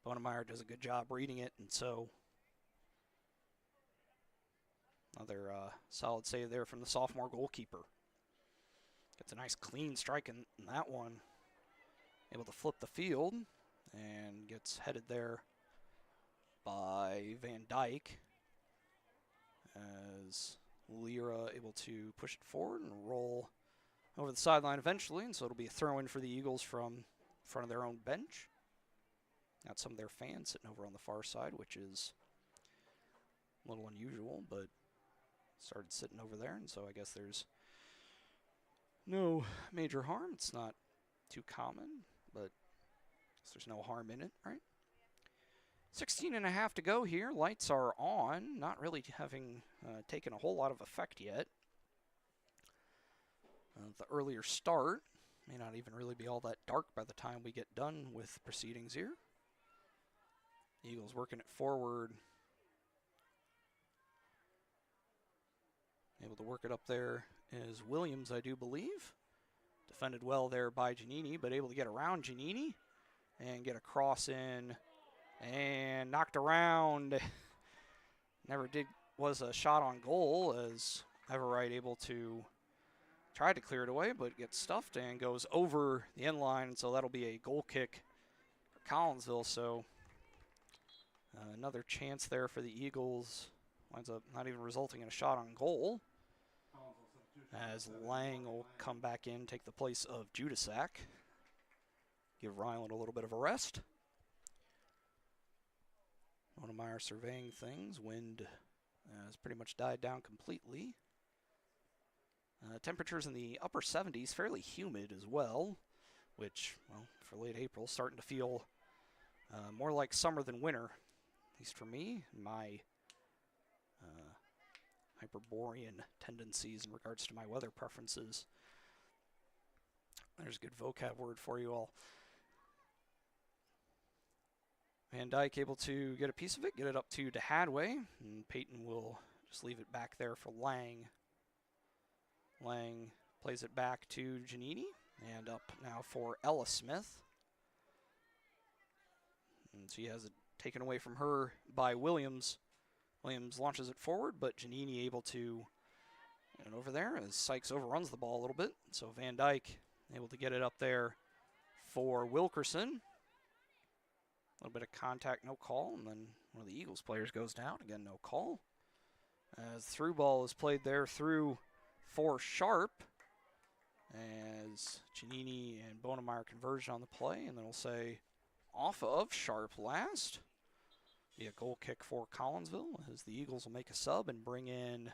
Bonemeyer does a good job reading it, and so another solid save there from the sophomore goalkeeper. Gets a nice clean strike in that one. Able to flip the field and gets headed there by Van Dyke as Lira able to push it forward and roll over the sideline eventually, and so it'll be a throw-in for the Eagles from front of their own bench. Got some of their fans sitting over on the far side, which is a little unusual, but started sitting over there, and so I guess there's no major harm. It's not too common, but there's no harm in it, right? 16.5 to go here. Lights are on, not really having taken a whole lot of effect yet. The earlier start may not even really be all that dark by the time we get done with proceedings here. Eagles working it forward. Able to work it up there is Williams, I do believe. Defended well there by Giannini, but able to get around Giannini and get a cross in and knocked around. Was a shot on goal as Everett able to try to clear it away, but gets stuffed and goes over the end line, and so that'll be a goal kick for Collinsville. So another chance there for the Eagles. Winds up not even resulting in a shot on goal, as Lang will come back in, take the place of Judasak. Give Ryland a little bit of a rest. Bonemeyer surveying things. Wind has pretty much died down completely. Temperatures in the upper 70s, fairly humid as well, which, well, for late April, starting to feel more like summer than winter, at least for me. My Hyperborean tendencies in regards to my weather preferences. There's a good vocab word for you all. Van Dyke able to get a piece of it, get it up to DeHadway, and Peyton will just leave it back there for Lang. Lang plays it back to Giannini, and up now for Ella Smith. And she has it taken away from her by Williams. Williams launches it forward, but Giannini able to get it over there as Sykes overruns the ball a little bit. So Van Dyke able to get it up there for Wilkerson. A little bit of contact, no call, and then one of the Eagles players goes down. Again, no call. As through ball is played there through for Sharp, as Giannini and Bonemeyer converge on the play, and then we'll say off of Sharp last. Be a goal kick for Collinsville, as the Eagles will make a sub and bring in,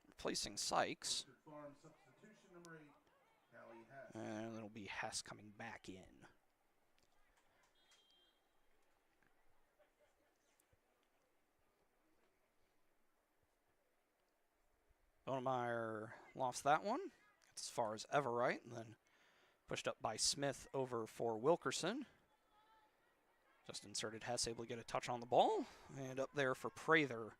replacing Sykes. And it'll be Hess coming back in. Bonemeyer lost that one. Gets as far as Everett, and then pushed up by Smith over for Wilkerson. Just inserted Hess, able to get a touch on the ball. And up there for Prather.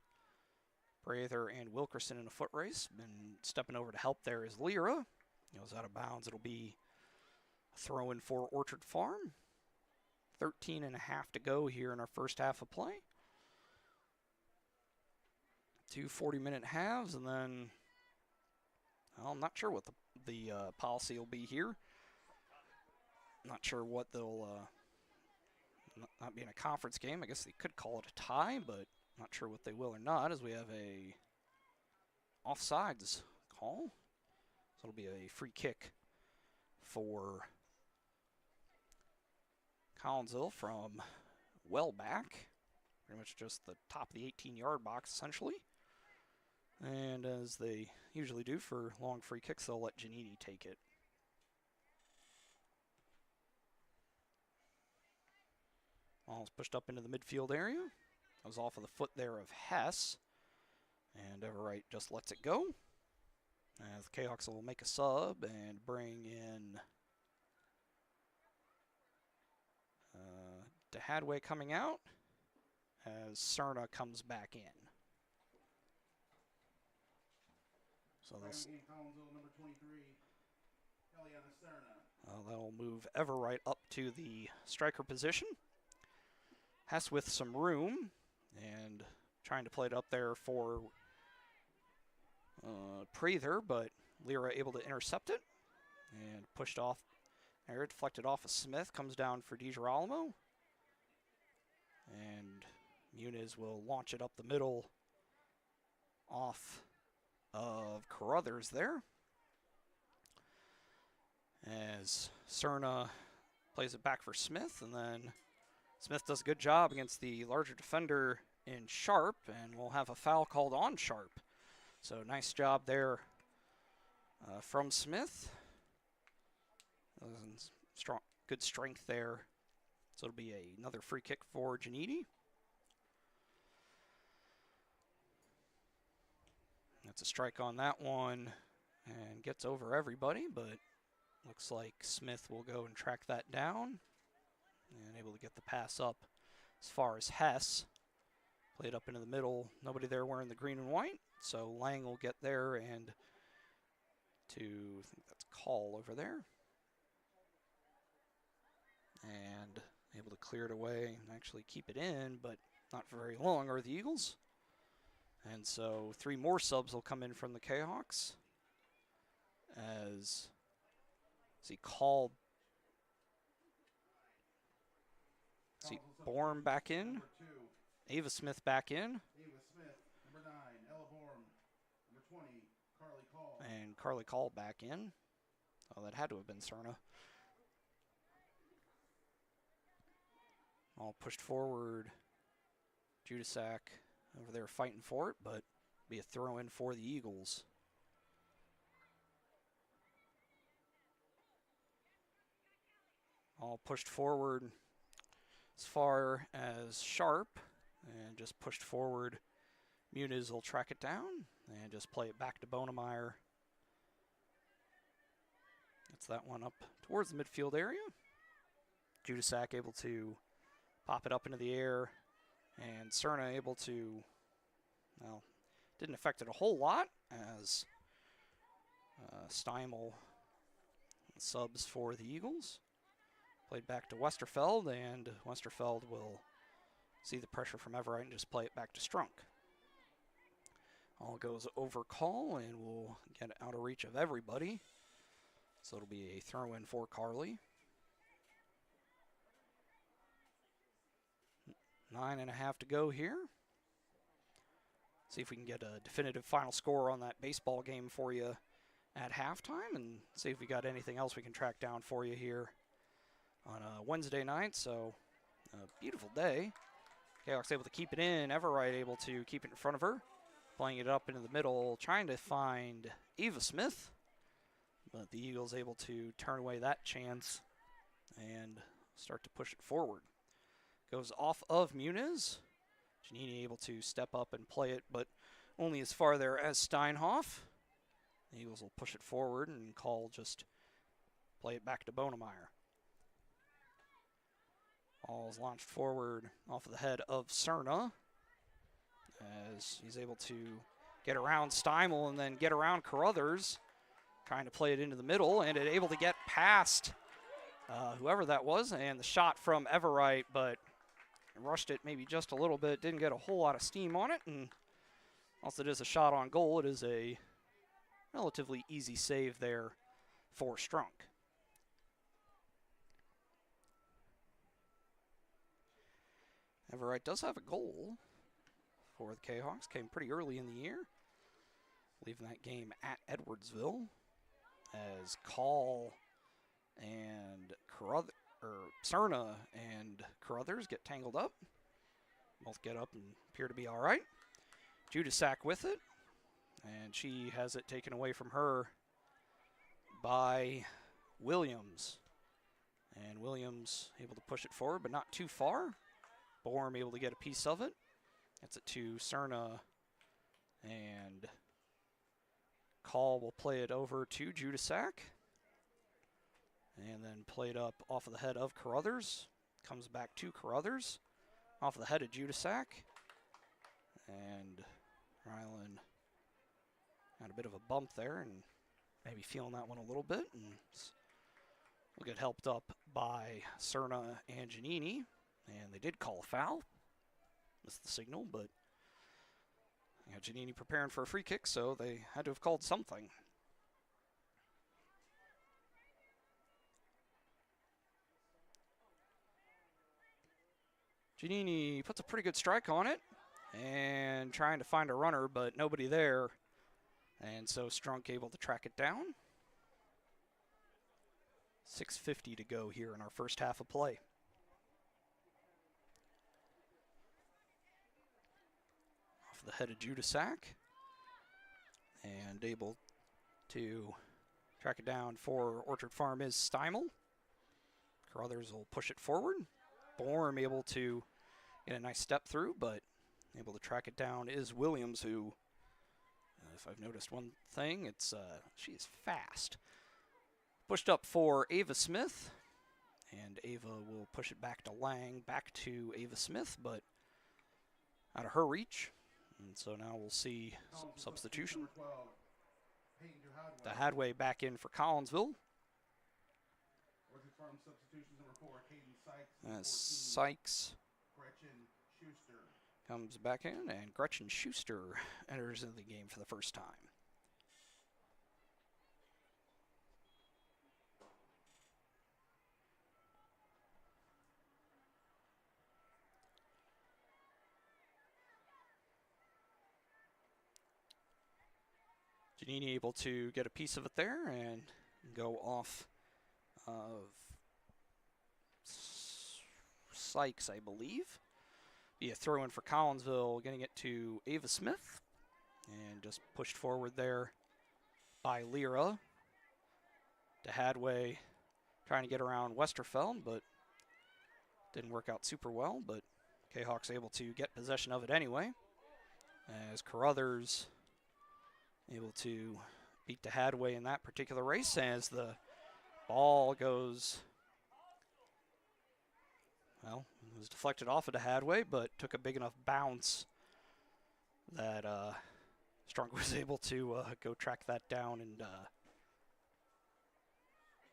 Prather and Wilkerson in a foot race. And stepping over to help there is Lira. Goes out of bounds. It'll be a throw in for Orchard Farm. 13.5 to go here in our first half of play. 2 40-minute halves, and then, well, I'm not sure what the policy will be here. Not sure what they'll, not being a conference game, I guess they could call it a tie, but not sure what they will or not, as we have a offsides call. So it'll be a free kick for Collinsville from well back. Pretty much just the top of the 18-yard box, essentially. And as they usually do for long free kicks, they'll let Giannini take it. Ball's pushed up into the midfield area. That was off of the foot there of Hess. And Everett just lets it go. As the Kahawks will make a sub and bring in DeHadway coming out as Cerna comes back in. So this, number 23, Eliana Cerna. that'll move Everright up to the striker position. Hess with some room and trying to play it up there for Prather, but Lyra able to intercept it and pushed off there, deflected off of Smith, comes down for DiGirolamo. And Muniz will launch it up the middle off of Carruthers there. As Cerna plays it back for Smith, and then Smith does a good job against the larger defender in Sharp, and we'll have a foul called on Sharp. So nice job there from Smith. Strong, good strength there. So it'll be another free kick for Janiti. That's a strike on that one and gets over everybody, but looks like Smith will go and track that down and able to get the pass up as far as Hess. Played up into the middle. Nobody there wearing the green and white, so Lang will get there and I think that's Call over there. And able to clear it away and actually keep it in, but not for very long are the Eagles. And so 3 more subs will come in from the Kahawks as see Call, see Borm back in, Ava Smith back in, Ava Smith, number 9, Ella Borm, number 20, Carly Call. and Carly Call back in. Oh, that had to have been Cerna. All pushed forward. Judasak over there fighting for it, but be a throw in for the Eagles. All pushed forward as far as Sharp and just pushed forward. Muniz will track it down and just play it back to Bonemeyer. Gets that one up towards the midfield area. Judasak able to pop it up into the air, and Cerna able to, well, didn't affect it a whole lot as Steimel subs for the Eagles. Played back to Westerfeld, and Westerfeld will see the pressure from Everett and just play it back to Strunk. All goes over Call, and we'll get out of reach of everybody. So it'll be a throw-in for Carly. 9.5 to go here. See if we can get a definitive final score on that baseball game for you at halftime, and see if we got anything else we can track down for you here on a Wednesday night. So a beautiful day. Kahawks able to keep it in. Everett able to keep it in front of her, playing it up into the middle, trying to find Eva Smith, but the Eagles able to turn away that chance and start to push it forward. Goes off of Muniz. Giannini able to step up and play it, but only as far there as Steinhoff. The Eagles will push it forward, and Call just play it back to Bonemeyer. Ball is launched forward off of the head of Cerna as he's able to get around Steimel and then get around Carruthers, trying to play it into the middle, and it able to get past whoever that was, and the shot from Everett, but rushed it maybe just a little bit, didn't get a whole lot of steam on it, and whilst it is a shot on goal, it is a relatively easy save there for Strunk. Everett does have a goal for the Kahawks, came pretty early in the year, leaving that game at Edwardsville as Call and Cerna and Carruthers get tangled up. Both get up and appear to be all right. Judasak with it, and she has it taken away from her by Williams. And Williams able to push it forward, but not too far. Borm able to get a piece of it. Gets it to Cerna, and call will play it over to Judasak. And then played up off of the head of Carruthers. Comes back to Carruthers. Off of the head of Judasak. And Ryland had a bit of a bump there and maybe feeling that one a little bit. And will get helped up by Cerna and Giannini. And they did call a foul. Missed the signal, but Giannini preparing for a free kick, so they had to have called something. Giannini puts a pretty good strike on it and trying to find a runner, but nobody there. And so Strunk able to track it down. 6:50 to go here in our first half of play. Off the head of Judasak. And able to track it down for Orchard Farm is Steimel. Carruthers will push it forward. Borm able to get a nice step through, but able to track it down is Williams, who, if I've noticed one thing, it's she is fast. Pushed up for Ava Smith, and Ava will push it back to Lang, back to Ava Smith, but out of her reach. And so now we'll see some substitution. The Hadway back in for Collinsville. Sykes comes back in, and Gretchen Schuster enters into the game for the first time. Giannini able to get a piece of it there and go off of Sykes, I believe. Be a throw in for Collinsville, getting it to Ava Smith. And just pushed forward there by Lyra. To Hadway, trying to get around Westerfeld, but didn't work out super well. But Kahok's able to get possession of it anyway. As Carruthers able to beat the Hadway in that particular race, as the ball goes, well, it was deflected off of the Hadway, but took a big enough bounce that Strunk was able to go track that down and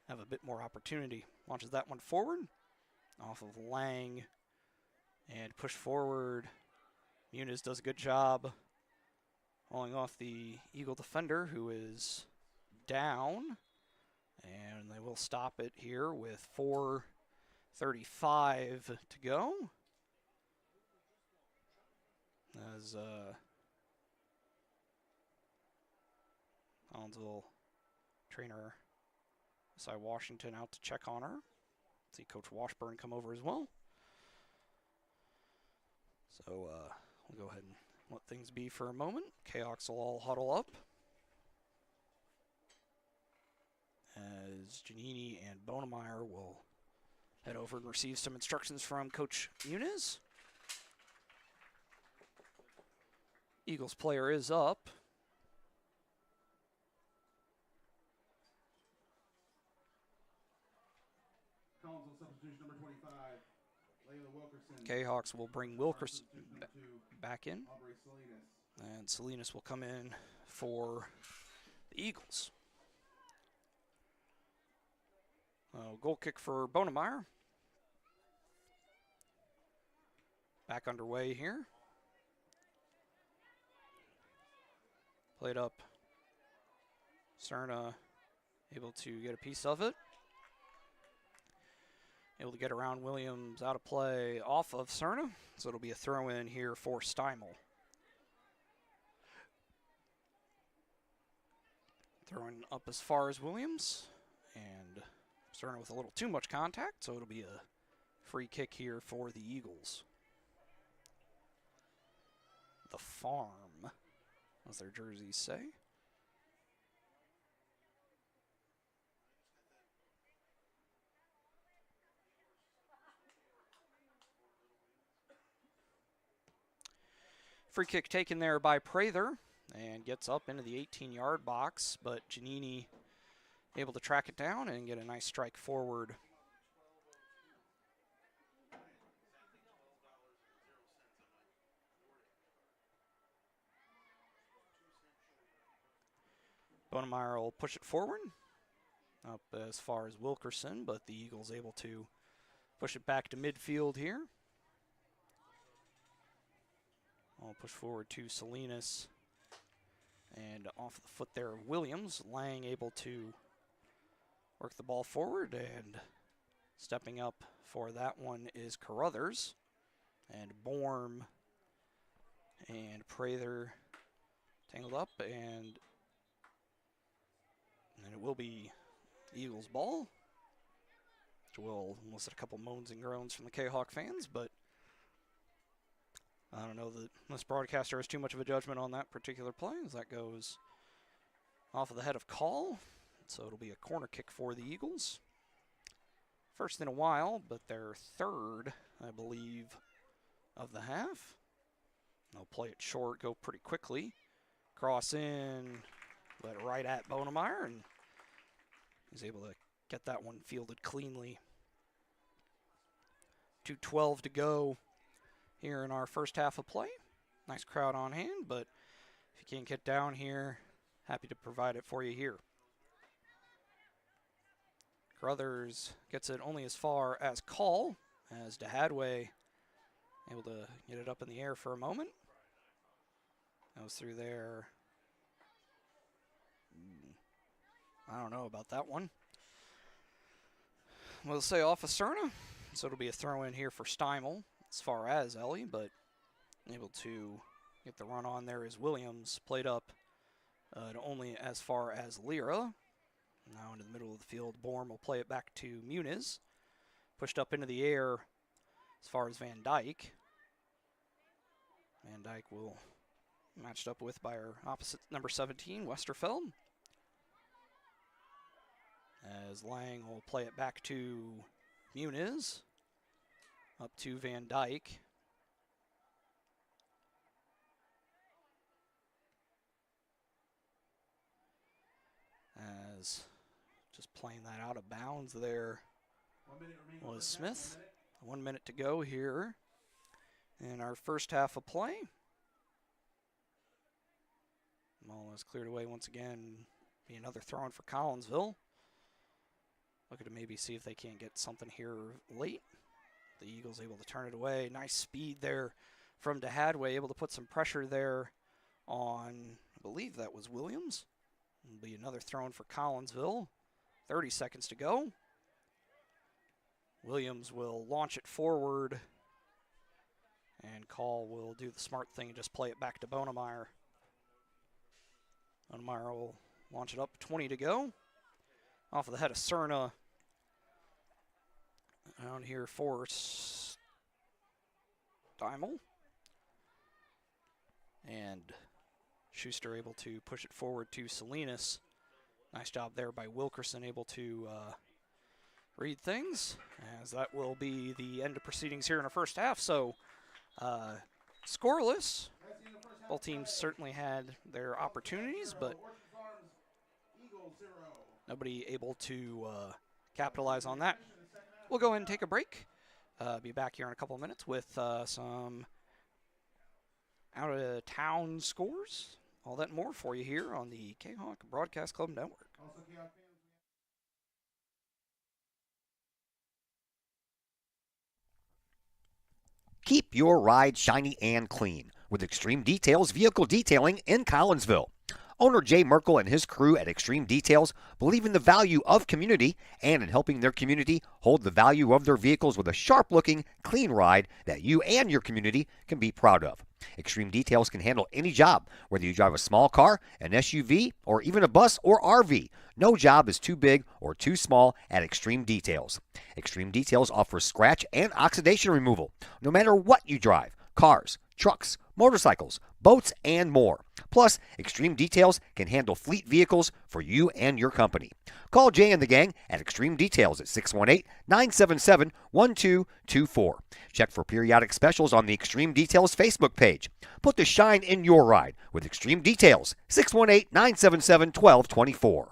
have a bit more opportunity. Launches that one forward off of Lang and push forward. Muniz does a good job hauling off the Eagle defender, who is down. And they will stop it here with 4:35 to go. As Collinsville trainer Cy Washington out to check on her. See Coach Washburn come over as well. So we'll go ahead and let things be for a moment. Kahoks will all huddle up as Giannini and Bonemeyer will head over and receive some instructions from Coach Muniz. Eagles player is up. Collinsville substitution number 25, Layla Wilkerson. Kahawks will bring Wilkerson back in. Aubrey Salinas. And Salinas will come in for the Eagles. Goal kick for Bonemeyer. Back underway here. Played up. Cerna able to get a piece of it. Able to get around Williams, out of play off of Cerna. So it'll be a throw in here for Steimel. Throwing up as far as Williams. And Cerna with a little too much contact. So it'll be a free kick here for the Eagles. The Farm, as their jerseys say. Free kick taken there by Prather and gets up into the 18-yard box, but Giannini able to track it down and get a nice strike forward. Bonemeyer will push it forward up as far as Wilkerson, but the Eagles able to push it back to midfield here. I'll push forward to Salinas, and off the foot there of Williams. Lang able to work the ball forward, and stepping up for that one is Carruthers, and Borm and Prather tangled up, and it will be Eagles ball, which will elicit a couple moans and groans from the Kahok fans, but I don't know that this broadcaster has too much of a judgment on that particular play, as that goes off of the head of Call. So it'll be a corner kick for the Eagles. First in a while, but their third, I believe, of the half. They'll play it short, go pretty quickly. Cross in, let it right at Bonemeyer, and he's able to get that one fielded cleanly. 2:12 to go here in our first half of play. Nice crowd on hand, but if you can't get down here, happy to provide it for you here. Carruthers gets it only as far as Call, as DeHadway able to get it up in the air for a moment. Goes through there. I don't know about that one. We'll say off of Cerna, so it'll be a throw in here for Steimel as far as Ellie, but able to get the run on there is Williams. Played up only as far as Lira. Now into the middle of the field, Borm will play it back to Muniz. Pushed up into the air as far as Van Dyke. Van Dyke will matched up with by our opposite number 17, Westerfeld. As Lang will play it back to Muniz. Up to Van Dyke. As just playing that out of bounds there was Smith. 1 minute to go here in our first half of play. Ball is cleared away once again. Be another throw in for Collinsville. Looking to maybe see if they can't get something here late. The Eagles able to turn it away. Nice speed there from DeHadway, able to put some pressure there on, I believe that was Williams. It'll be another throw in for Collinsville. 30 seconds to go. Williams will launch it forward, and Call will do the smart thing and just play it back to Bonemeyer. Bonemeyer will launch it up, 20 to go. Off of the head of Cerna. Down here for Steimel. And Schuster able to push it forward to Salinas. Nice job there by Wilkerson, able to read things, as that will be the end of proceedings here in our first half. So scoreless. Both teams certainly had their opportunities, but nobody able to capitalize on that. We'll go ahead and take a break. Be back here in a couple of minutes with some out-of-town scores. All that and more for you here on the Kahok Broadcast Club Network. Keep your ride shiny and clean with Extreme Details Vehicle Detailing in Collinsville. Owner Jay Merkel and his crew at Extreme Details believe in the value of community and in helping their community hold the value of their vehicles with a sharp-looking, clean ride that you and your community can be proud of. Extreme Details can handle any job, whether you drive a small car, an SUV, or even a bus or RV. No job is too big or too small at Extreme Details. Extreme Details offers scratch and oxidation removal, no matter what you drive. Cars, trucks, motorcycles, boats, and more. Plus, Extreme Details can handle fleet vehicles for you and your company. Call Jay and the gang at Extreme Details at 618-977-1224. Check for periodic specials on the Extreme Details Facebook page. Put the shine in your ride with Extreme Details, 618-977-1224.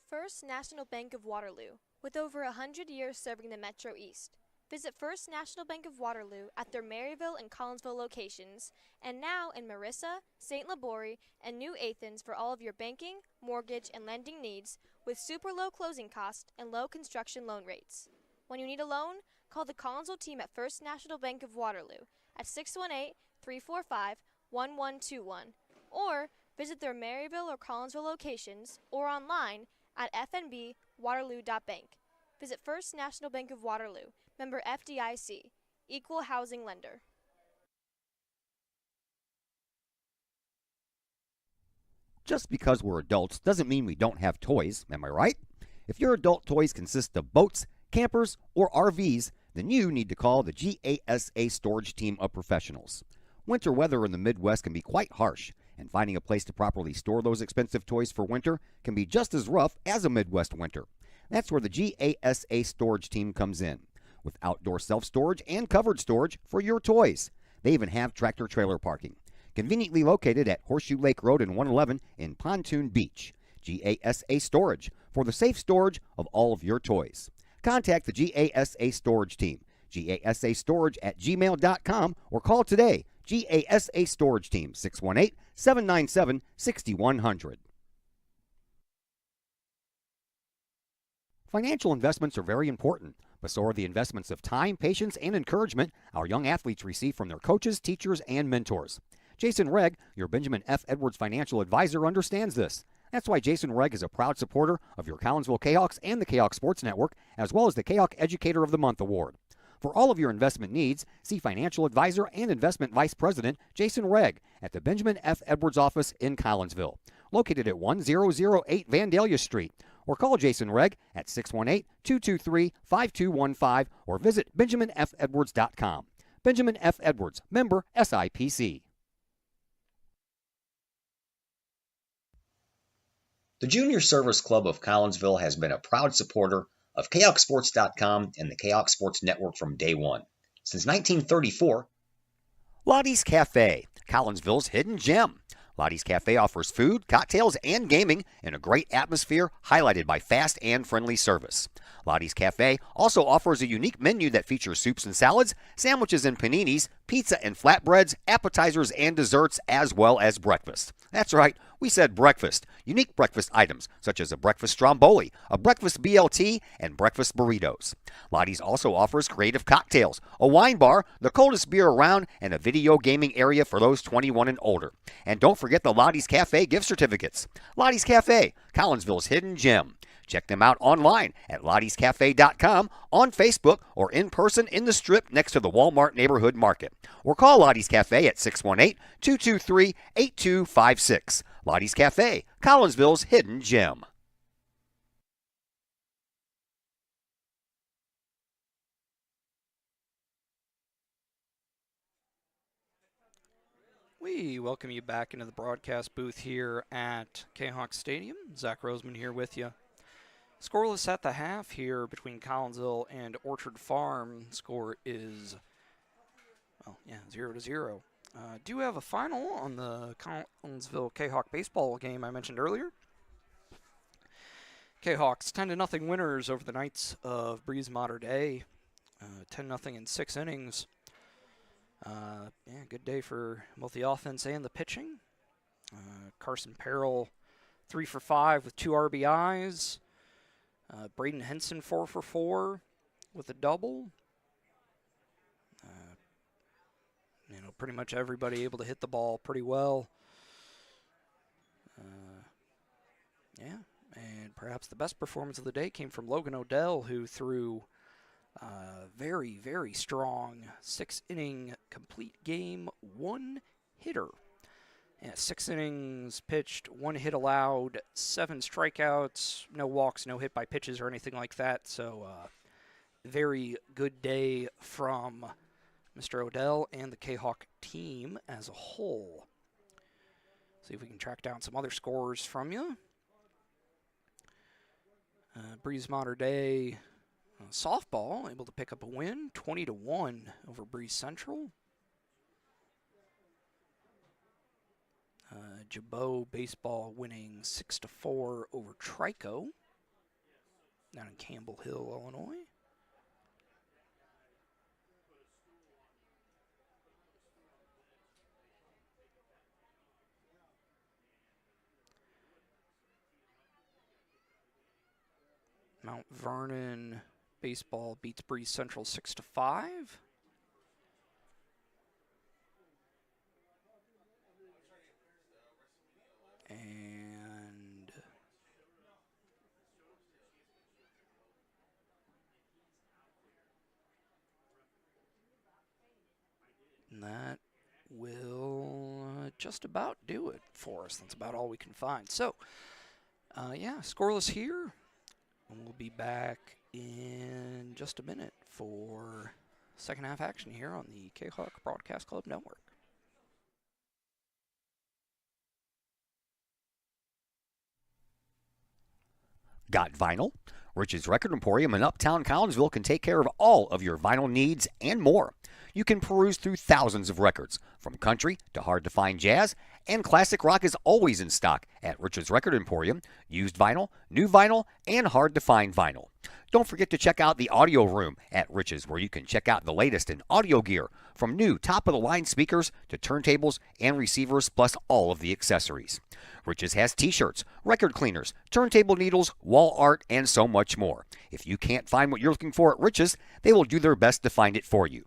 First National Bank of Waterloo, with over 100 years serving the Metro East. Visit First National Bank of Waterloo at their Maryville and Collinsville locations, and now in Marissa, St. Laborie, and New Athens for all of your banking, mortgage, and lending needs with super low closing costs and low construction loan rates. When you need a loan, call the Collinsville team at First National Bank of Waterloo at 618-345-1121 or visit their Maryville or Collinsville locations or online at fnbwaterloo.bank. Visit First National Bank of Waterloo, member FDIC, equal housing lender. Just because we're adults doesn't mean we don't have toys, am I right? If your adult toys consist of boats, campers, or RVs, then you need to call the GASA storage team of professionals. Winter weather in the Midwest can be quite harsh, and finding a place to properly store those expensive toys for winter can be just as rough as a Midwest winter. That's where the GASA storage team comes in, with outdoor self-storage and covered storage for your toys. They even have tractor-trailer parking, conveniently located at Horseshoe Lake Road and 111 in Pontoon Beach. GASA Storage, for the safe storage of all of your toys. Contact the GASA Storage team, gasastorage@gmail.com, or call today, GASA Storage Team, 618-797-6100. Financial investments are very important, but so are the investments of time, patience, and encouragement our young athletes receive from their coaches, teachers, and mentors. Jason Regg, your Benjamin F. Edwards financial advisor, understands this. That's why Jason Regg is a proud supporter of your Collinsville Kahawks and the Kahok Sports Network, as well as the Kahok Educator of the Month Award. For all of your investment needs, see financial advisor and investment vice president Jason Regg at the Benjamin F. Edwards office in Collinsville, located at 1008 Vandalia Street, or call Jason Regg at 618-223-5215 or visit benjaminfedwards.com. Benjamin F. Edwards, member SIPC. The Junior Service Club of Collinsville has been a proud supporter of KahokSports.com and the Kahok Sports Network from day one. Since 1934, Lottie's Cafe, Collinsville's hidden gem. Lottie's Cafe offers food, cocktails, and gaming in a great atmosphere highlighted by fast and friendly service. Lottie's Cafe also offers a unique menu that features soups and salads, sandwiches and paninis, pizza and flatbreads, appetizers and desserts, as well as breakfast. That's right, we said breakfast. Unique breakfast items such as a breakfast stromboli, a breakfast BLT, and breakfast burritos. Lottie's also offers creative cocktails, a wine bar, the coldest beer around, and a video gaming area for those 21 and older. And don't forget the Lottie's Cafe gift certificates. Lottie's Cafe, Collinsville's hidden gem. Check them out online at lottiescafe.com, on Facebook, or in person in the Strip next to the Walmart Neighborhood Market. Or call Lottie's Cafe at 618-223-8256. Lottie's Cafe, Collinsville's hidden gem. We welcome you back into the broadcast booth here at Kahok Stadium. Zach Roseman here with you. Scoreless at the half here between Collinsville and Orchard Farm. Score is, 0-0. Do have a final on the Collinsville Kahok baseball game I mentioned earlier. Kahawks 10-0 winners over the Knights of Breeze Mater Day. 10-0 in 6 innings. Good day for both the offense and the pitching. Carson Perrell 3 for 5 with 2 RBIs. Braden Henson 4 for 4 with a double. Pretty much everybody able to hit the ball pretty well. And perhaps the best performance of the day came from Logan Odell, who threw very, very strong 6-inning complete game, 1 hitter. 6 innings pitched, 1 hit allowed, 7 strikeouts, no walks, no hit by pitches or anything like that. So very good day from Mr. Odell and the Kahok team as a whole. See if we can track down some other scores from you. Breeze Mater Day softball able to pick up a win, 20-1 over Breeze Central. Jabot baseball winning 6-4 over Trico down in Campbell Hill, Illinois. Mount Vernon baseball beats Breeze Central 6-5. And that will just about do it for us. That's about all we can find. So, yeah, scoreless here. And we'll be back in just a minute for second half action here on the Kahok Broadcast Club Network. Got vinyl? Rich's Record Emporium in Uptown Collinsville can take care of all of your vinyl needs and more. You can peruse through thousands of records, from country to hard-to-find jazz, and classic rock is always in stock at Rich's Record Emporium. Used vinyl, new vinyl, and hard-to-find vinyl. Don't forget to check out the audio room at Rich's, where you can check out the latest in audio gear, from new top-of-the-line speakers to turntables and receivers, plus all of the accessories. Rich's has t-shirts, record cleaners, turntable needles, wall art, and so much more. If you can't find what you're looking for at Rich's, they will do their best to find it for you.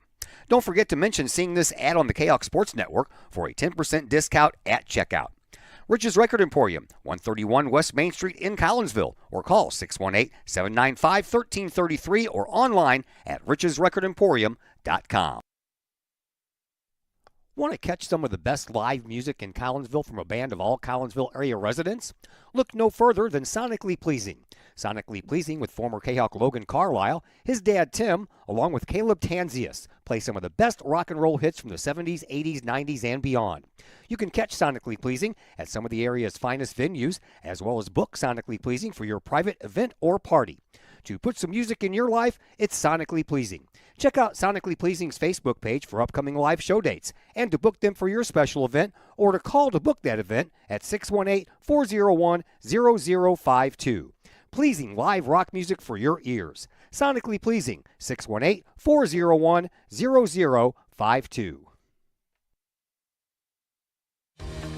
Don't forget to mention seeing this ad on the Kahok Sports Network for a 10% discount at checkout. Rich's Record Emporium, 131 West Main Street in Collinsville, or call 618-795-1333 or online at richesrecordemporium.com. Want to catch some of the best live music in Collinsville from a band of all Collinsville area residents? Look no further than Sonically Pleasing. Sonically Pleasing with former Kahok Logan Carlisle, his dad Tim, along with Caleb Tanzius, play some of the best rock and roll hits from the 70s, 80s, 90s, and beyond. You can catch Sonically Pleasing at some of the area's finest venues, as well as book Sonically Pleasing for your private event or party. To put some music in your life, it's Sonically Pleasing. Check out Sonically Pleasing's Facebook page for upcoming live show dates and to book them for your special event, or to call to book that event at 618-401-0052. Pleasing live rock music for your ears. Sonically Pleasing, 618-401-0052.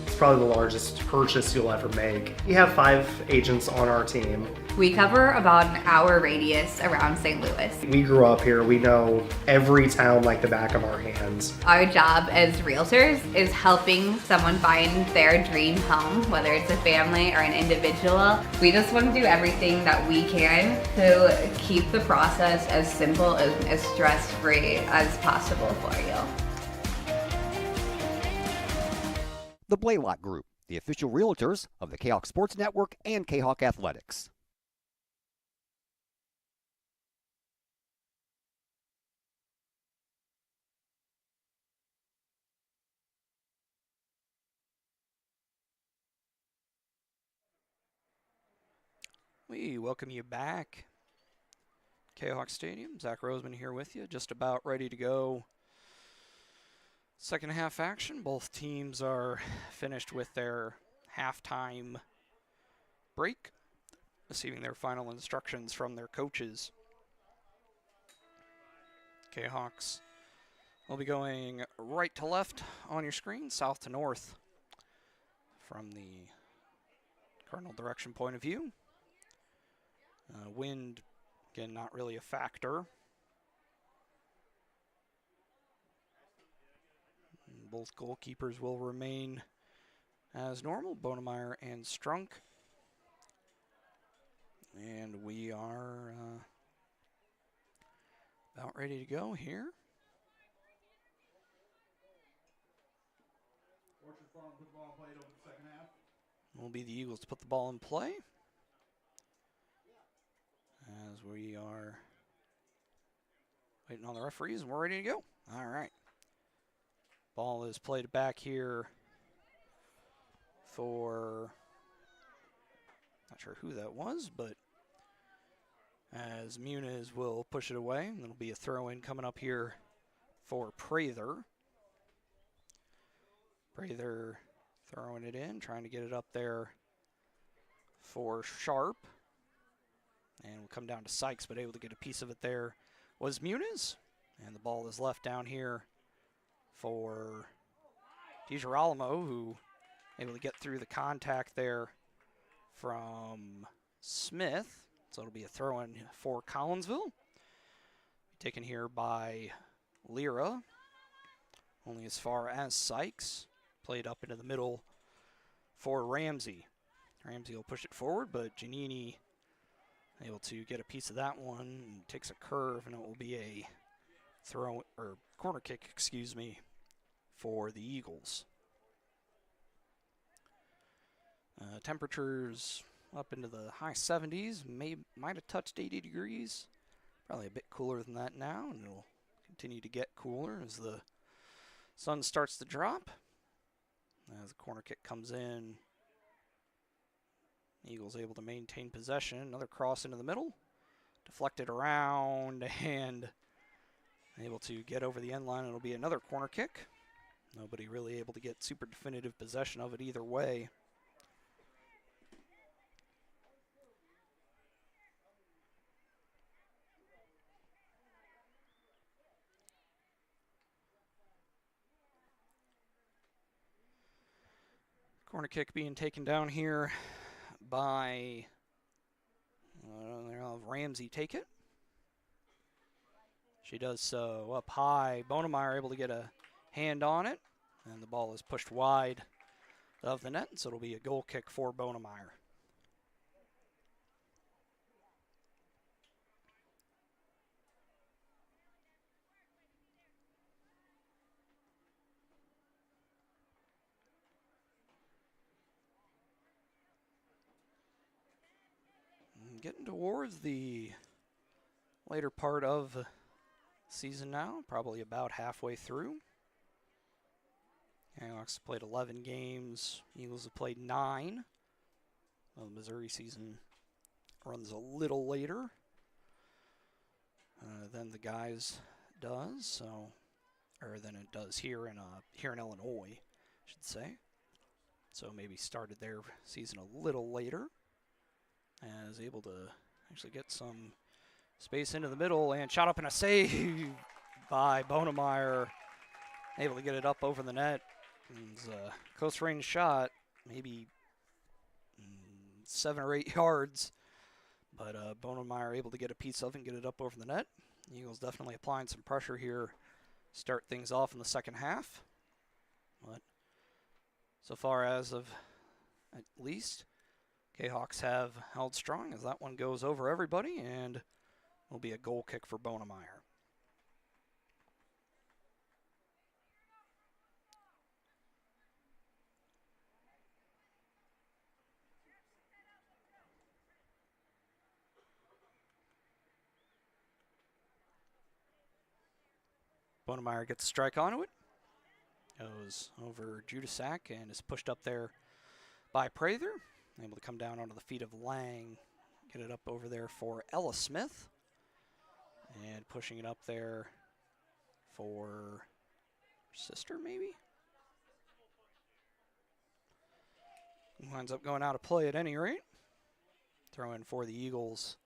It's probably the largest purchase you'll ever make. We have 5 agents on our team. We cover about an hour radius around St. Louis. We grew up here. We know every town like the back of our hands. Our job as realtors is helping someone find their dream home, whether it's a family or an individual. We just want to do everything that we can to keep the process as simple and as stress-free as possible for you. The Blaylock Group, the official realtors of the Kahok Sports Network and Kahok Athletics. We welcome you back. Kahok Stadium, Zach Roseman here with you, just about ready to go. Second half action. Both teams are finished with their halftime break, receiving their final instructions from their coaches. Kahawks will be going right to left on your screen, south to north from the cardinal direction point of view. Wind, again, not really a factor. Both goalkeepers will remain as normal, Bonemeyer and Strunk. And we are about ready to go here. Will be the Eagles to put the ball in play, as we are Waiting on the referees, and we're ready to go. All right. Ball is played back here for, not sure who that was, but as Muniz will push it away, and it'll be a throw-in coming up here for Prather. Prather throwing it in, trying to get it up there for Sharp. And we'll come down to Sykes, but able to get a piece of it there was Muniz. And the ball is left down here for DiGirolamo, who able to get through the contact there from Smith. So it'll be a throw-in for Collinsville. Taken here by Lyra, only as far as Sykes. Played up into the middle for Ramsey. Ramsey will push it forward, but Giannini able to get a piece of that one and takes a curve, and it will be a corner kick, excuse me, for the Eagles. Temperatures up into the high 70s, might have touched 80 degrees. Probably a bit cooler than that now, and it'll continue to get cooler as the sun starts to drop. As the corner kick comes in, Eagles able to maintain possession. Another cross into the middle, deflected around, and able to get over the end line. It'll be another corner kick. Nobody really able to get super definitive possession of it either way. Corner kick being taken down here by they'll have Ramsey take it. She does so up high. Bonemeyer able to get a hand on it, and the ball is pushed wide of the net, so it'll be a goal kick for Bonemeyer. Getting towards the later part of the season now, probably about halfway through. Kahok's played 11 games. Eagles have played 9. Well, the Missouri season runs a little later than the guys does, or than it does here in Illinois, I should say. So maybe started their season a little later. As able to actually get some space into the middle and shot up in a save by Bonemeyer. Able to get it up over the net. It's a close range shot, maybe 7 or 8 yards. But Bonemeyer able to get a piece of it and get it up over the net. The Eagles definitely applying some pressure here. Start things off in the second half. But so far as of at least, Kahawks have held strong as that one goes over everybody, and will be a goal kick for Bonemeyer. Bonemeyer gets a strike onto it. Goes over Judasak and is pushed up there by Prather. Able to come down onto the feet of Lang. Get it up over there for Ella Smith. And pushing it up there for her sister, maybe? Winds up going out of play at any rate. Throw in for the Eagles.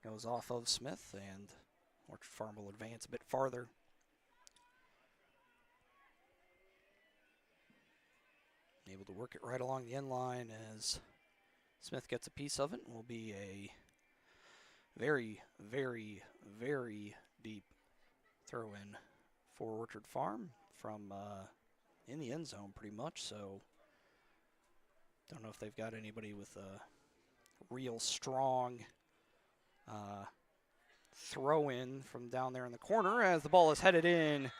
Goes off of Smith, and Orchard Farm will advance a bit farther. Able to work it right along the end line as Smith gets a piece of it. Will be a very, very, very deep throw in for Orchard Farm from in the end zone pretty much. So don't know if they've got anybody with a real strong throw in from down there in the corner as the ball is headed in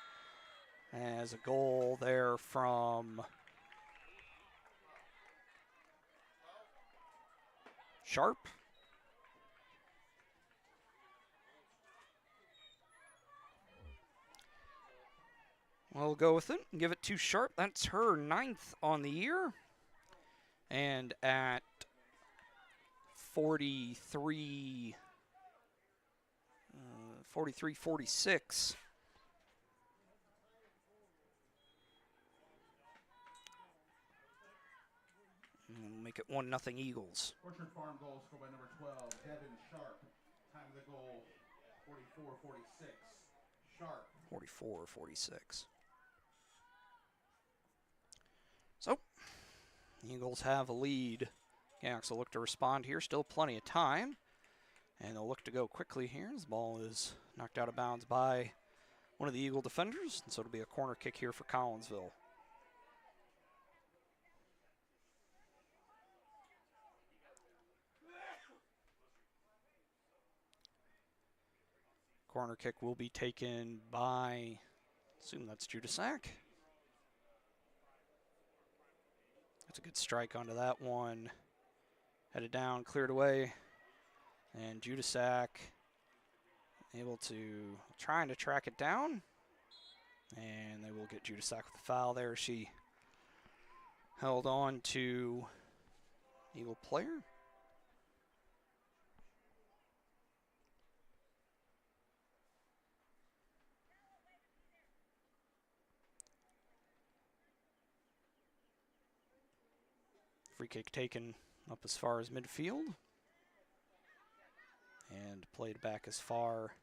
as a goal there from Sharp. We'll go with it and give it to Sharp. That's her 9th on the year. And at 43, 46. And we'll make it 1-0 Eagles. Orchard Farm goal scored by number 12, Devin Sharp. Time of the goal, 44-46. Sharp. 44-46. So, the Eagles have a lead. Kahok will look to respond here. Still plenty of time. And they'll look to go quickly here as the ball is knocked out of bounds by one of the Eagle defenders. And so it'll be a corner kick here for Collinsville. Corner kick will be taken by, assume that's Judasak. That's a good strike onto that one. Headed down, cleared away. And Judasak able to, trying to track it down. And they will get Judasak with the foul there. She held on to Eagle player. Free kick taken up as far as midfield. And played back as far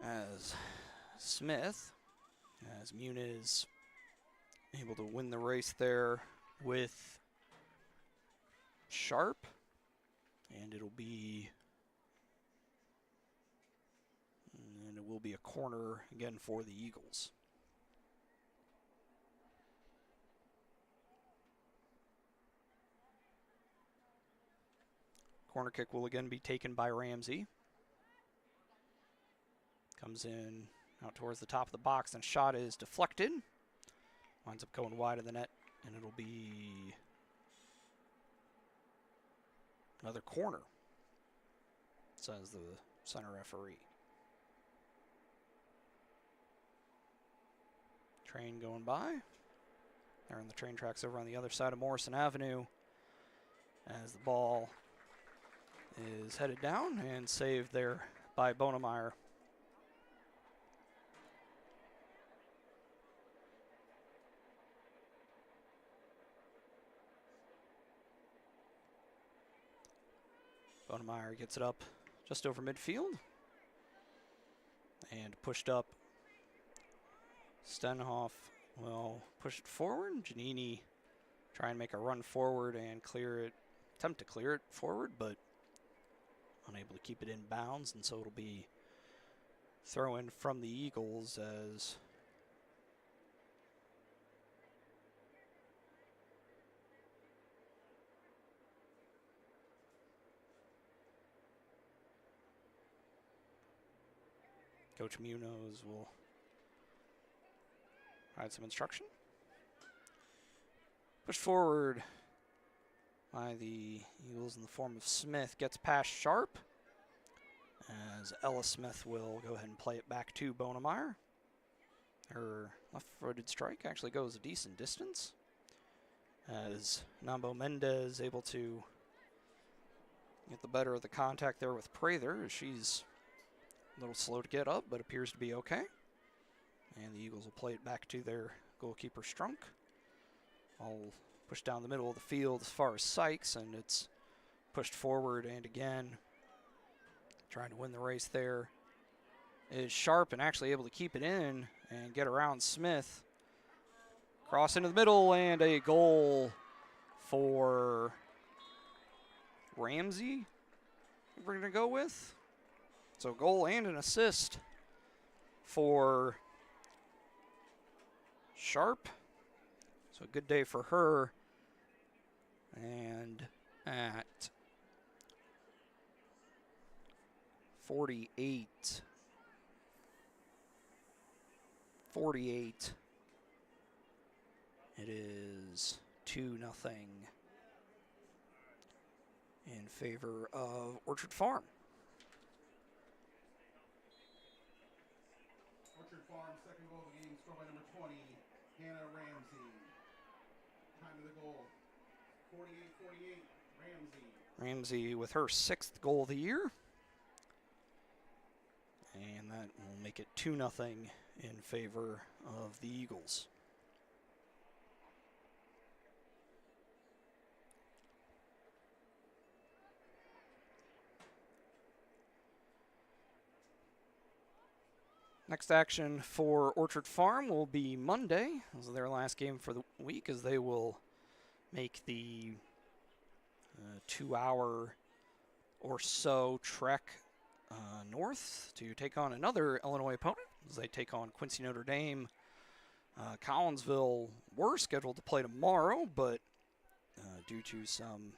as Smith. As Muniz able to win the race there with Sharp. And it will be a corner again for the Eagles. Corner kick will again be taken by Ramsey. Comes in out towards the top of the box, and shot is deflected. Winds up going wide of the net, and it'll be another corner, says the center referee. Train going by. They're in the train tracks over on the other side of Morrison Avenue as the ball is headed down and saved there by Bonemeyer. Bonemeyer gets it up just over midfield and pushed up. Stenhoff will push it forward. Giannini try and make a run forward and clear it, attempt to clear it forward, but unable to keep it in bounds, and so it'll be throw in from the Eagles as Coach Munoz will provide some instruction. Push forward by the Eagles in the form of Smith. Gets past Sharp as Ella Smith will go ahead and play it back to Bonemeyer. Her left-footed strike actually goes a decent distance as Nambo Mendez able to get the better of the contact there with Prather as she's a little slow to get up but appears to be okay. And the Eagles will play it back to their goalkeeper Strunk. All pushed down the middle of the field as far as Sykes, and it's pushed forward, and again trying to win the race there is Sharp, and actually able to keep it in and get around Smith. Cross into the middle, and a goal for Ramsey we're going to go with. So goal and an assist for Sharp. So a good day for her. And at 48, it is 2-0 in favor of Orchard Farm. Orchard Farm, second goal of the game, scored by number 20, Hannah Ramsey. Time of the goal, 48-48, Ramsey. Ramsey with her 6th goal of the year. And that will make it 2-0 in favor of the Eagles. Next action for Orchard Farm will be Monday. This is their last game for the week, as they will make the 2-hour or so trek north to take on another Illinois opponent, as they take on Quincy Notre Dame. Collinsville were scheduled to play tomorrow, but due to some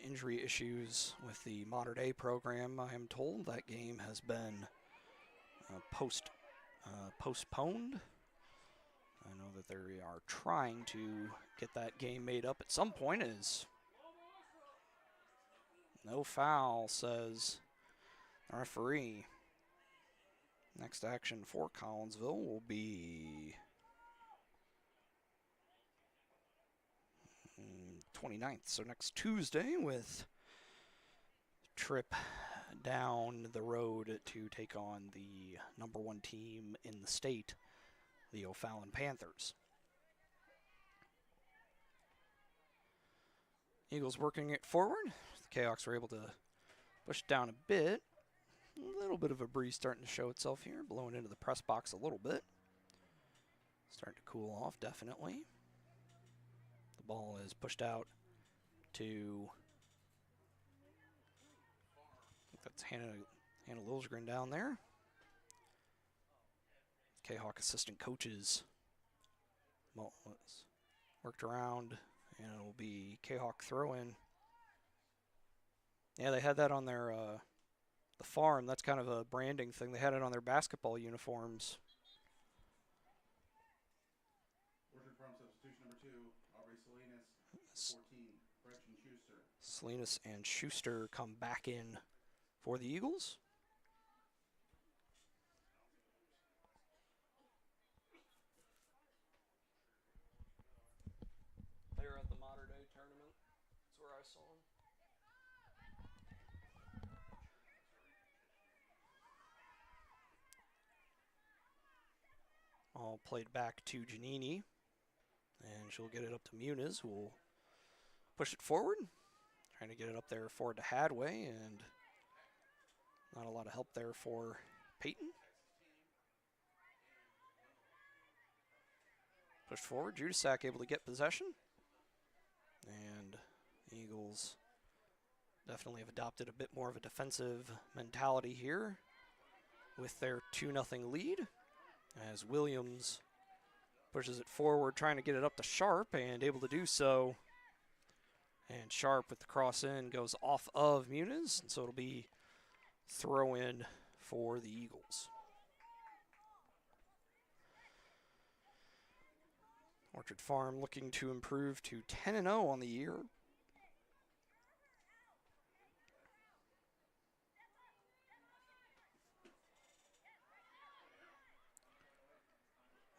injury issues with the Mater Dei program, I am told that game has been postponed. I know that they are trying to get that game made up at some point, as no foul, says the referee. Next action for Collinsville will be 29th, so next Tuesday, with trip down the road to take on the number 1 team in the state, the O'Fallon Panthers. Eagles working it forward. The Kahawks were able to push it down a bit. A little bit of a breeze starting to show itself here, blowing into the press box a little bit. Starting to cool off, definitely. The ball is pushed out to, I think that's Hannah Lilsgren down there. Kahawk assistant coaches worked around, and it'll be Kahawk throw-in. Yeah, they had that on their the farm. That's kind of a branding thing. They had it on their basketball uniforms. Orchard Farm substitution number 2, Aubrey Salinas, 14, Gretchen Schuster. Salinas and Schuster come back in for the Eagles. They were at the Mater Dei tournament. That's where I saw them. All played back to Giannini, and she'll get it up to Muniz, who will push it forward, trying to get it up there forward to Hadway, and not a lot of help there for Peyton. Pushed forward, Judasak able to get possession, and the Eagles definitely have adopted a bit more of a defensive mentality here with their 2-0 lead, as Williams pushes it forward, trying to get it up to Sharp, and able to do so. And Sharp with the cross in goes off of Muniz, and so it'll be throw in for the Eagles. Orchard Farm looking to improve to 10-0 on the year.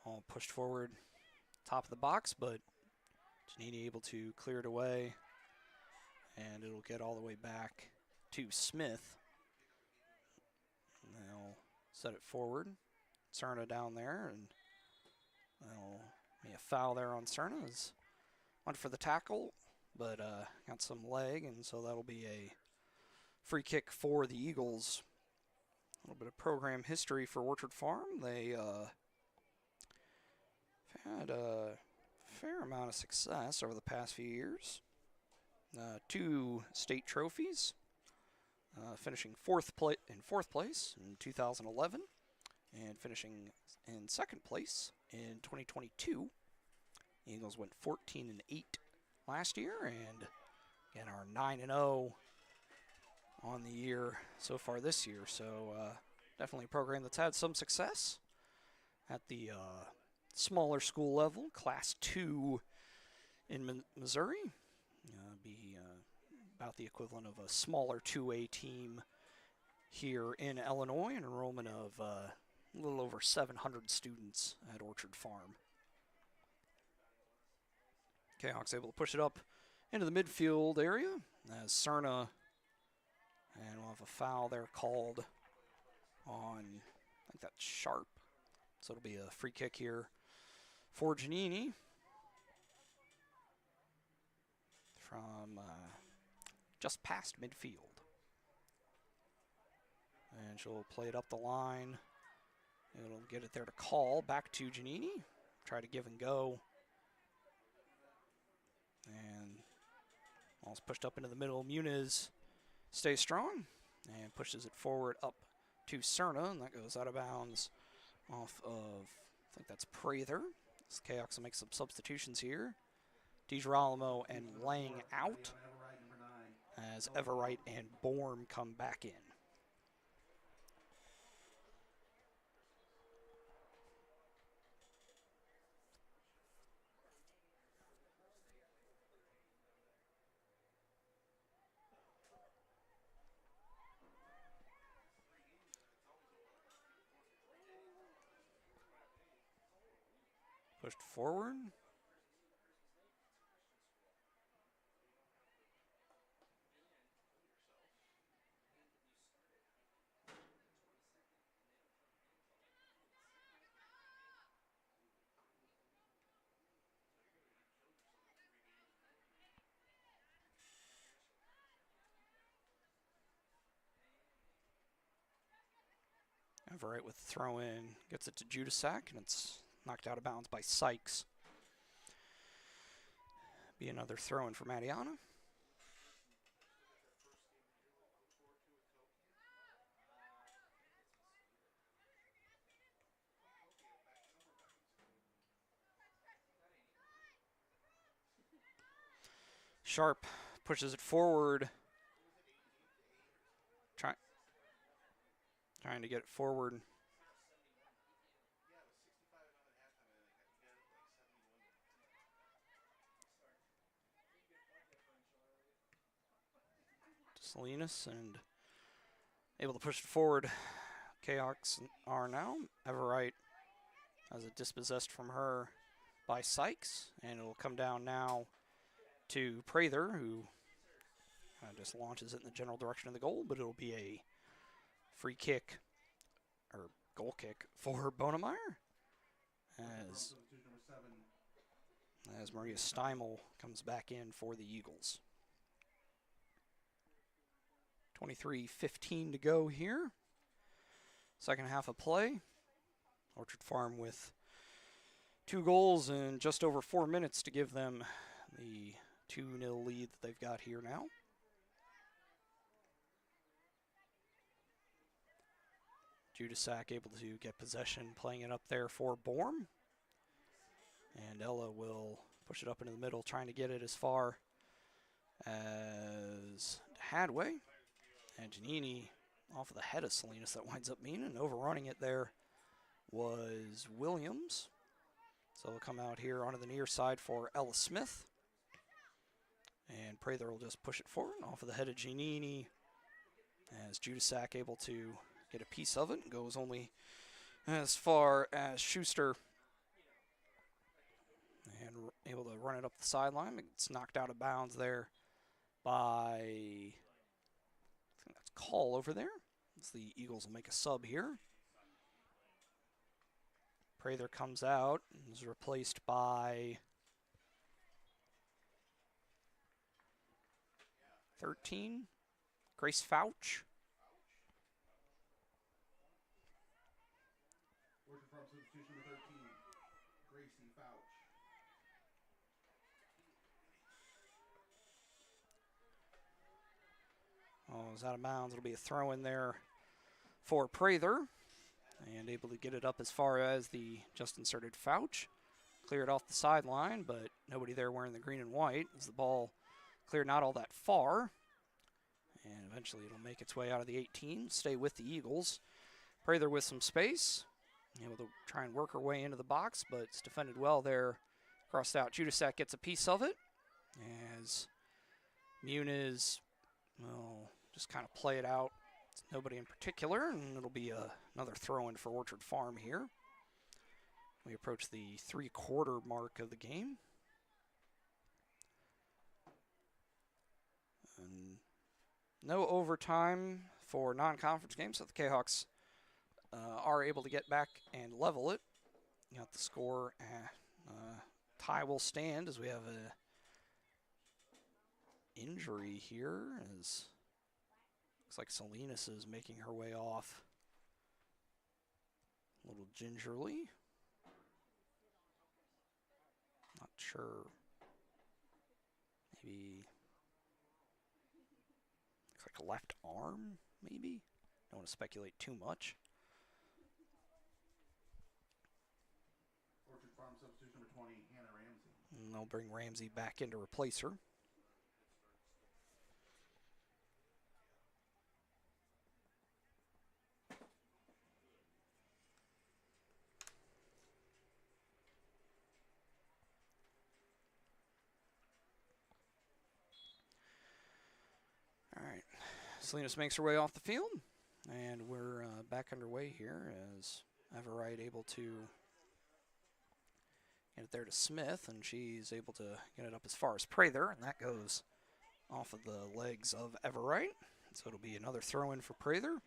All pushed forward, top of the box, but Giannini able to clear it away, and it'll get all the way back to Smith. And they'll set it forward. Cerna down there, and they'll be a foul there on Cerna. Went for the tackle, but got some leg, and so that'll be a free kick for the Eagles. A little bit of program history for Orchard Farm. They had a fair amount of success over the past few years. 2 state trophies, finishing in fourth place in 2011, and finishing in second place in 2022. The Eagles went 14-8 last year, and again are 9-0 on the year so far this year. So definitely a program that's had some success at the smaller school level, Class 2 in Missouri. Be about the equivalent of a smaller 2A team here in Illinois, an enrollment of a little over 700 students at Orchard Farm. Kahok's able to push it up into the midfield area as Cerna, and we'll have a foul there called on, I think that's Sharp. So it'll be a free kick here for Giannini from just past midfield. And she'll play it up the line. It'll get it there to call. Back to Giannini. Try to give and go. And ball's pushed up into the middle. Muniz stays strong and pushes it forward up to Cerna, and that goes out of bounds off of, I think that's Prather. Kahok will make some substitutions here. DiGirolamo and Lang out as Everett and Borm come back in. Pushed forward. Everett with the throw in, gets it to Judasak, and it's knocked out of bounds by Sykes. Be another throw in for Madiana. Sharp pushes it forward. Trying to get it forward. Salinas and able to push it forward. Kahoks are now. Everett has it dispossessed from her by Sykes, and it'll come down now to Prather, who just launches it in the general direction of the goal, but it'll be a free kick, or goal kick, for Bonemeyer, as Maria Steimel comes back in for the Eagles. 23:15 to go here. Second half of play. Orchard Farm with 2 goals in just over 4 minutes to give them the 2-0 lead that they've got here now. Judasak able to get possession, playing it up there for Borm. And Ella will push it up into the middle, trying to get it as far as Hadway. And Giannini off of the head of Salinas, that winds up mean, and overrunning it there was Williams. So they'll come out here onto the near side for Ella Smith. And Prather will just push it forward off of the head of Giannini, as Judasak able to get a piece of it. Goes only as far as Schuster, and able to run it up the sideline. It's knocked out of bounds there by, I think that's Call over there. As the Eagles will make a sub here. Prather comes out and is replaced by 13, Grace Fouch. Orchard Farm substitution number 13, Gracie Fouch. Oh, it's out of bounds. It'll be a throw in there for Prather. And able to get it up as far as the just inserted Fouch. Cleared off the sideline, but nobody there wearing the green and white as the ball cleared not all that far. And eventually it'll make its way out of the 18, stay with the Eagles. Prather with some space. Able to try and work her way into the box, but it's defended well there. Crossed out. Judasak gets a piece of it as Muniz will just kind of play it out It's nobody in particular, and it'll be another throw-in for Orchard Farm here. We approach the three-quarter mark of the game. And no overtime for non-conference games, so the Kahawks are able to get back and level it. Got the score. Tie will stand as we have a injury here. As looks like Salinas is making her way off a little gingerly. Not sure. Maybe looks like a left arm, maybe. Don't want to speculate too much. Orchard Farm substitution number 20, Hannah Ramsey. And they'll bring Ramsey back in to replace her. All right, Salinas makes her way off the field, and we're back underway here as Everett able to get it there to Smith, and she's able to get it up as far as Prather, and that goes off of the legs of Everett. So it'll be another throw-in for Prather.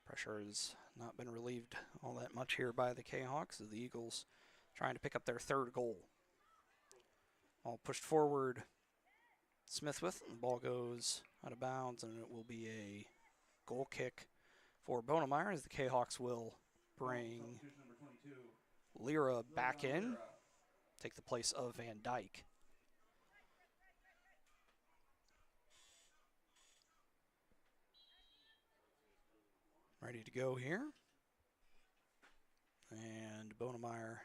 Pressure has not been relieved all that much here by the Kahawks as the Eagles trying to pick up their third goal. All pushed forward. Smith with it. The ball goes out of bounds, and it will be a goal kick for Bonemeyer as the Kahawks will bring Lyra back in, take the place of Van Dyke. Ready to go here. And Bonemeyer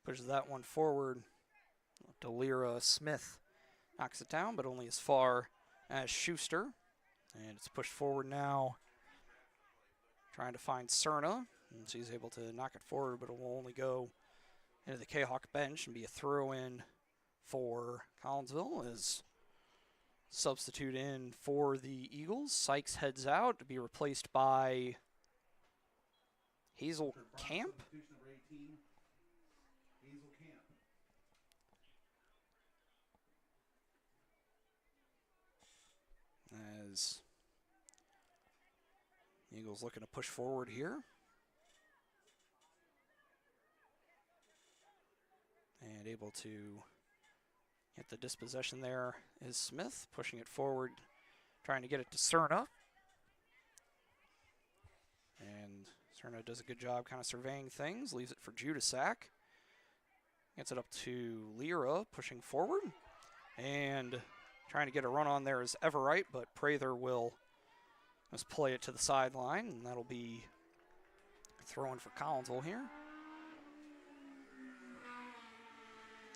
pushes that one forward to Lyra. Smith knocks it down, but only as far as Schuster. And it's pushed forward now, trying to find Cerna. And she's able to knock it forward, but it will only go into the Kahawk bench and be a throw-in for Collinsville as substitute in for the Eagles. Sykes heads out to be replaced by Hazel Camp. Substitution number 18, Hazel Camp. As the Eagles looking to push forward here. And able to get the dispossession there is Smith, pushing it forward, trying to get it to Cerna. And Cerna does a good job kind of surveying things, leaves it for Judasak. Gets it up to Lyra, pushing forward. And trying to get a run on there is Everett, but Prather will just play it to the sideline, and that'll be a throw-in for Collinsville here.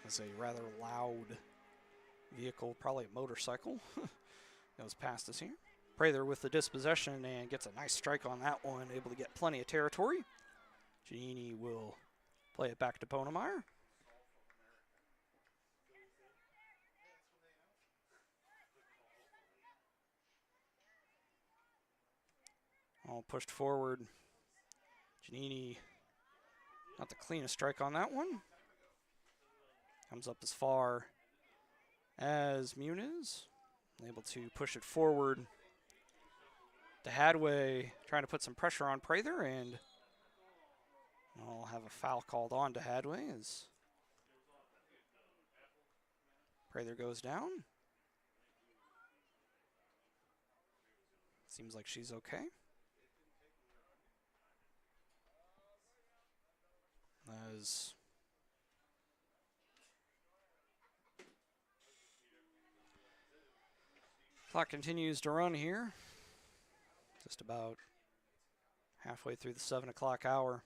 It's a rather loud vehicle, probably a motorcycle, goes past us here. Prather with the dispossession and gets a nice strike on that one, able to get plenty of territory. Giannini will play it back to Bonemeyer. All pushed forward. Giannini, not the cleanest strike on that one. Comes up as far as Muniz. Able to push it forward to Hadway, trying to put some pressure on Prather, and I'll have a foul called on to Hadway as Prather goes down. Seems like she's okay. As clock continues to run here. Just about halfway through the 7 o'clock hour.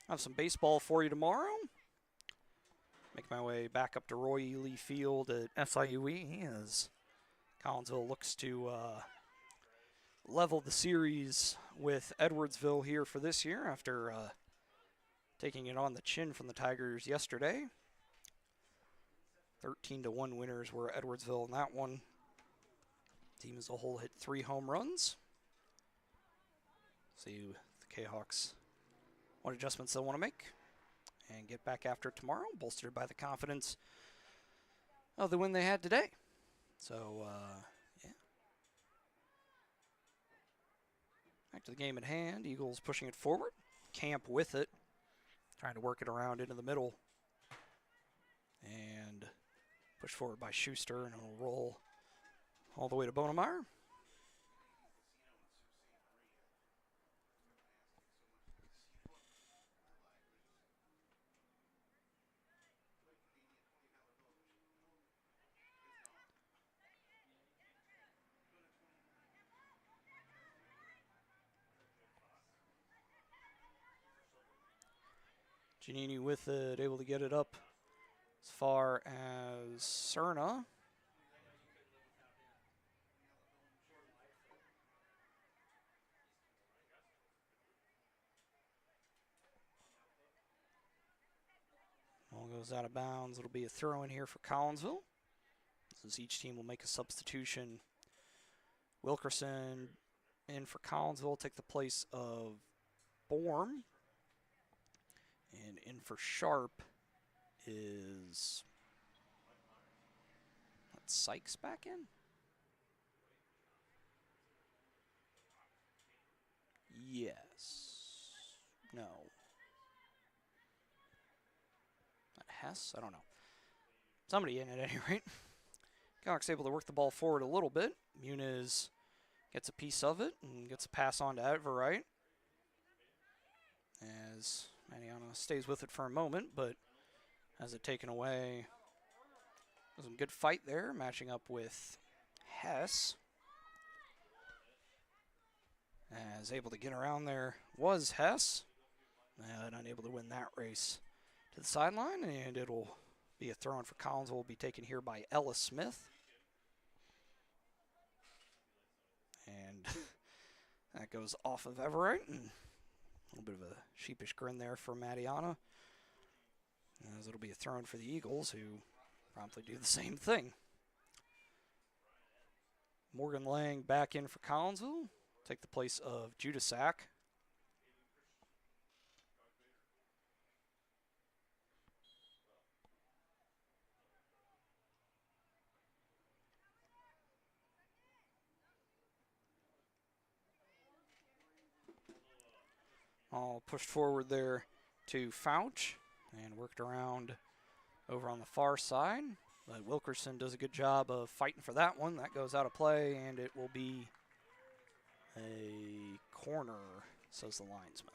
I have some baseball for you tomorrow. Make my way back up to Roy Ely Field at SIUE as Collinsville looks to level the series with Edwardsville here for this year after taking it on the chin from the Tigers yesterday. 13-1 winners were Edwardsville in that one. Team as a whole hit 3 home runs. See the Kahawks what adjustments they'll want to make and get back after tomorrow, bolstered by the confidence of the win they had today. So, yeah. Back to the game at hand. Eagles pushing it forward. Camp with it, trying to work it around into the middle. And push forward by Schuster, and it'll roll all the way to Bonemeyer. Giannini with it, able to get it up as far as Cerna. Ball goes out of bounds. It'll be a throw in here for Collinsville. Since each team will make a substitution. Wilkerson in for Collinsville, take the place of Borm. And in for Sharp is Sykes back in? Yes. No. Not Hess? I don't know. Somebody in at any rate. Kahok's able to work the ball forward a little bit. Muniz gets a piece of it and gets a pass on to Everett. As Mariano stays with it for a moment, but has it taken away. Some good fight there, matching up with Hess. As able to get around there was Hess. Unable to win that race to the sideline, and it'll be a throw in for Collins. Will be taken here by Ellis Smith. And that goes off of Everett. And a little bit of a sheepish grin there for Mariana. As it'll be a throw in for the Eagles, who promptly do the same thing. Morgan Lang back in for Collinsville. Take the place of Judasak. All pushed forward there to Fouch and worked around over on the far side. But Wilkerson does a good job of fighting for that one. That goes out of play, and it will be a corner, says the linesman.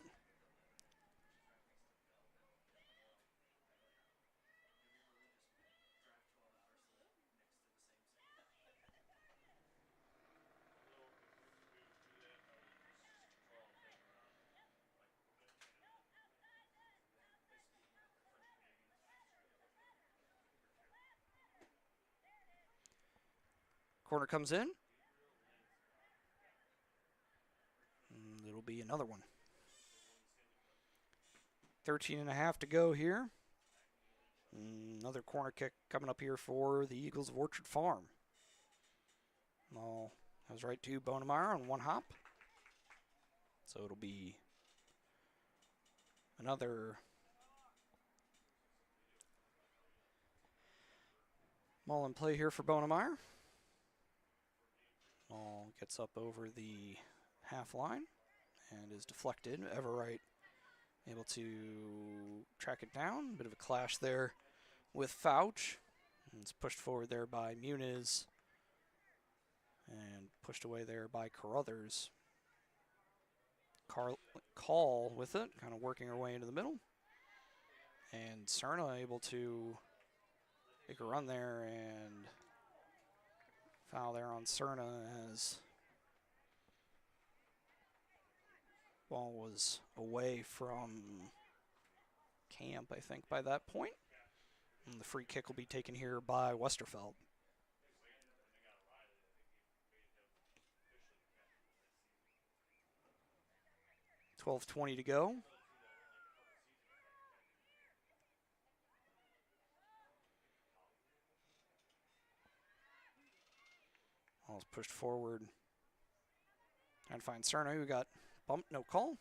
Corner comes in. And it'll be another one. 13 and a half to go here. Another corner kick coming up here for the Eagles of Orchard Farm. Ball goes right to Bonemeyer on one hop. So it'll be another ball in play here for Bonemeyer. Ball gets up over the half line and is deflected. Everett able to track it down. Bit of a clash there with Fouch. And it's pushed forward there by Muniz and pushed away there by Carruthers. Call with it, kind of working her way into the middle. And Cerna able to make a run there and foul there on Cerna as ball was away from Camp, I think, by that point. And the free kick will be taken here by Westerfeld. $12:20 to go. Ball's pushed forward. Trying to find Cerno, who got bumped, no call.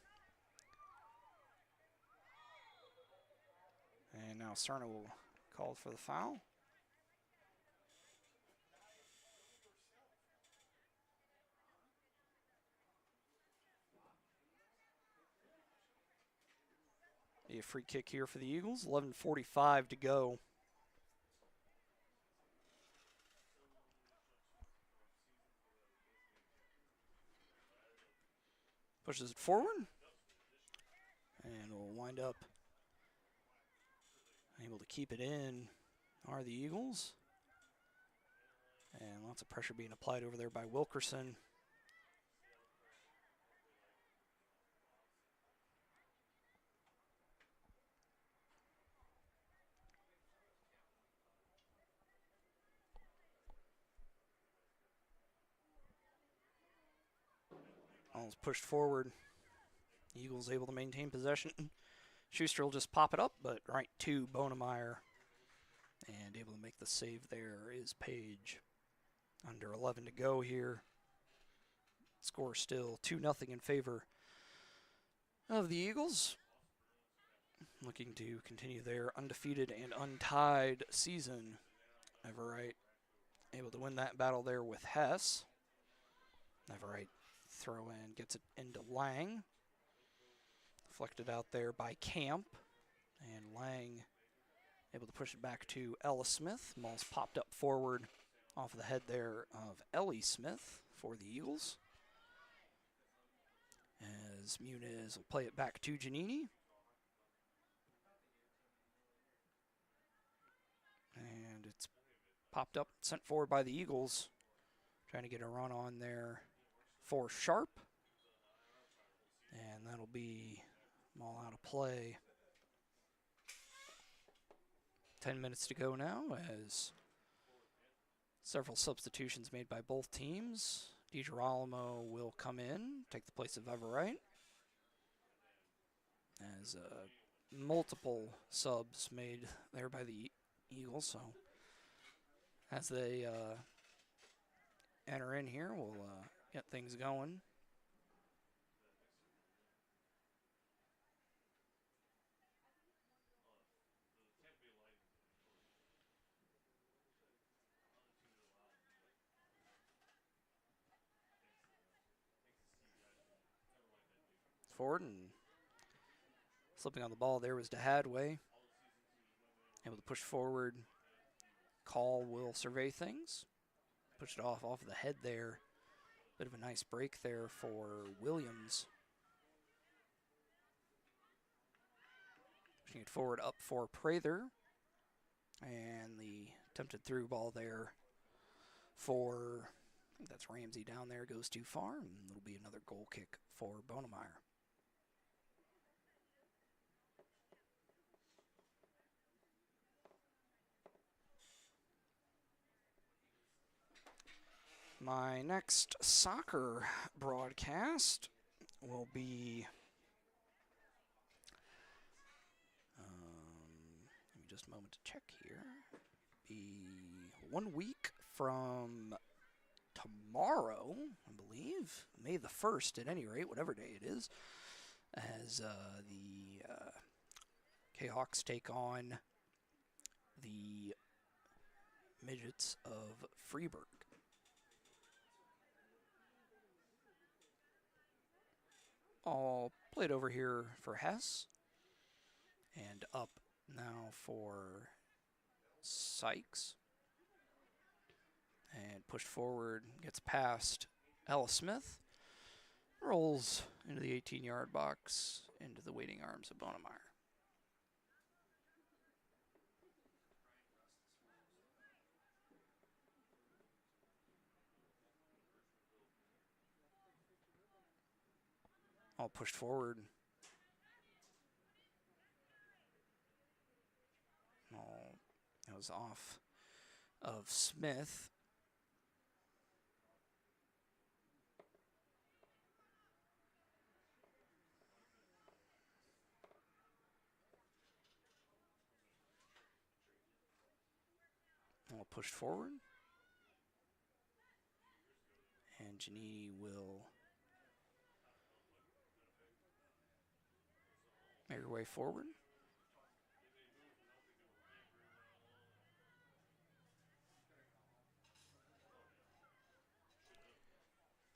And now Cerno will call for the foul. Be a free kick here for the Eagles. 11:45 to go. Pushes it forward. And will wind up able to keep it in are the Eagles. And lots of pressure being applied over there by Wilkerson. Ball's pushed forward. Eagles able to maintain possession. Schuster will just pop it up, but right to Bonemeyer. And able to make the save there is Page. Under 11 to go here. Score still 2-0 in favor of the Eagles. Looking to continue their undefeated and untied season. Everett able to win that battle there with Hess. Everett throw in, gets it into Lang. Deflected out there by Camp. And Lang able to push it back to Ella Smith. Ball's popped up forward off of the head there of Ellie Smith for the Eagles. As Muniz will play it back to Giannini. And it's popped up, sent forward by the Eagles. Trying to get a run on there for Sharp. And that'll be ball out of play. 10 minutes to go now as several substitutions made by both teams. DiGirolamo will come in, take the place of Everett. As multiple subs made there by the Eagles, so as they enter in here, we'll get things going. Forward and slipping on the ball there was DeHadway. Able to push forward. Call will survey things. Push it off of the head there. Bit of a nice break there for Williams. Pushing it forward up for Prather. And the attempted through ball there for, I think that's Ramsey down there, goes too far. And it'll be another goal kick for Bonemeyer. My next soccer broadcast will be, give me just a moment to check here, be 1 week from tomorrow, I believe, May the 1st at any rate, whatever day it is, as the Kahawks take on the Midgets of Freeburg. All played over here for Hess. And up now for Sykes. And pushed forward, gets past Ella Smith. Rolls into the 18-yard box, into the waiting arms of Bonemeyer. All pushed forward. All it was off of Smith. All pushed forward. Janini will make her way forward.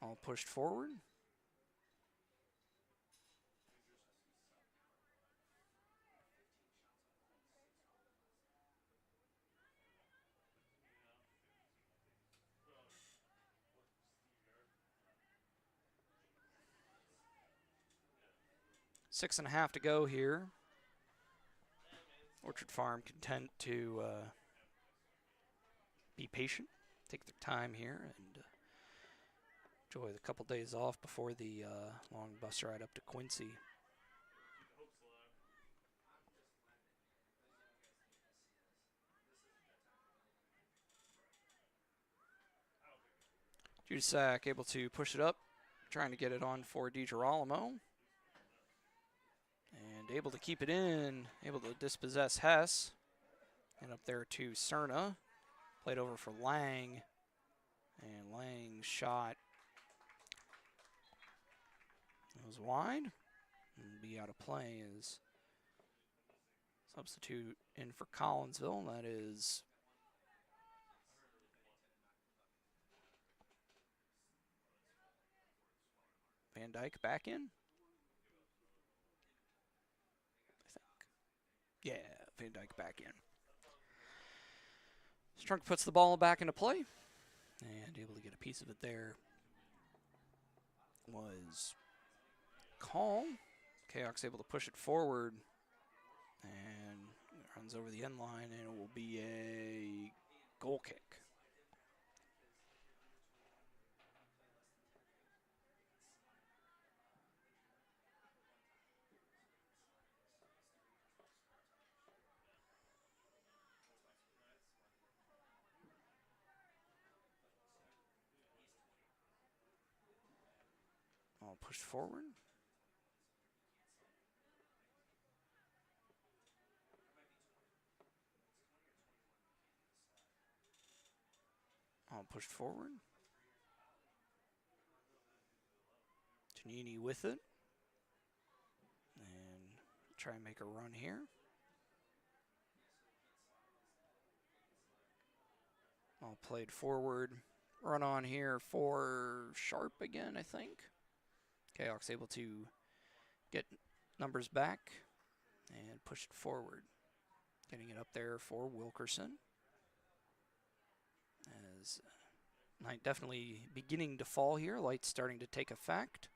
All pushed forward. Six and a half to go here. Orchard Farm content to be patient, take their time here, and enjoy the couple days off before the long bus ride up to Quincy. Judisak able to push it up, trying to get it on for DiGirolamo. And able to keep it in, able to dispossess Hess. And up there to Cerna. Played over for Lang. And Lang's shot was wide. And be out of play as substitute in for Collinsville. That is Van Dyke back in. Yeah, Van Dyke back in. Strunk puts the ball back into play and able to get a piece of it there. Was calm. Kahok's able to push it forward and runs over the end line, and it will be a goal kick. All pushed forward. All pushed forward. Giannini with it. And try and make a run here. All played forward. Run on here for Sharp again, I think. Kahok's able to get numbers back and push it forward. Getting it up there for Wilkerson. As night definitely beginning to fall here. Light's starting to take effect.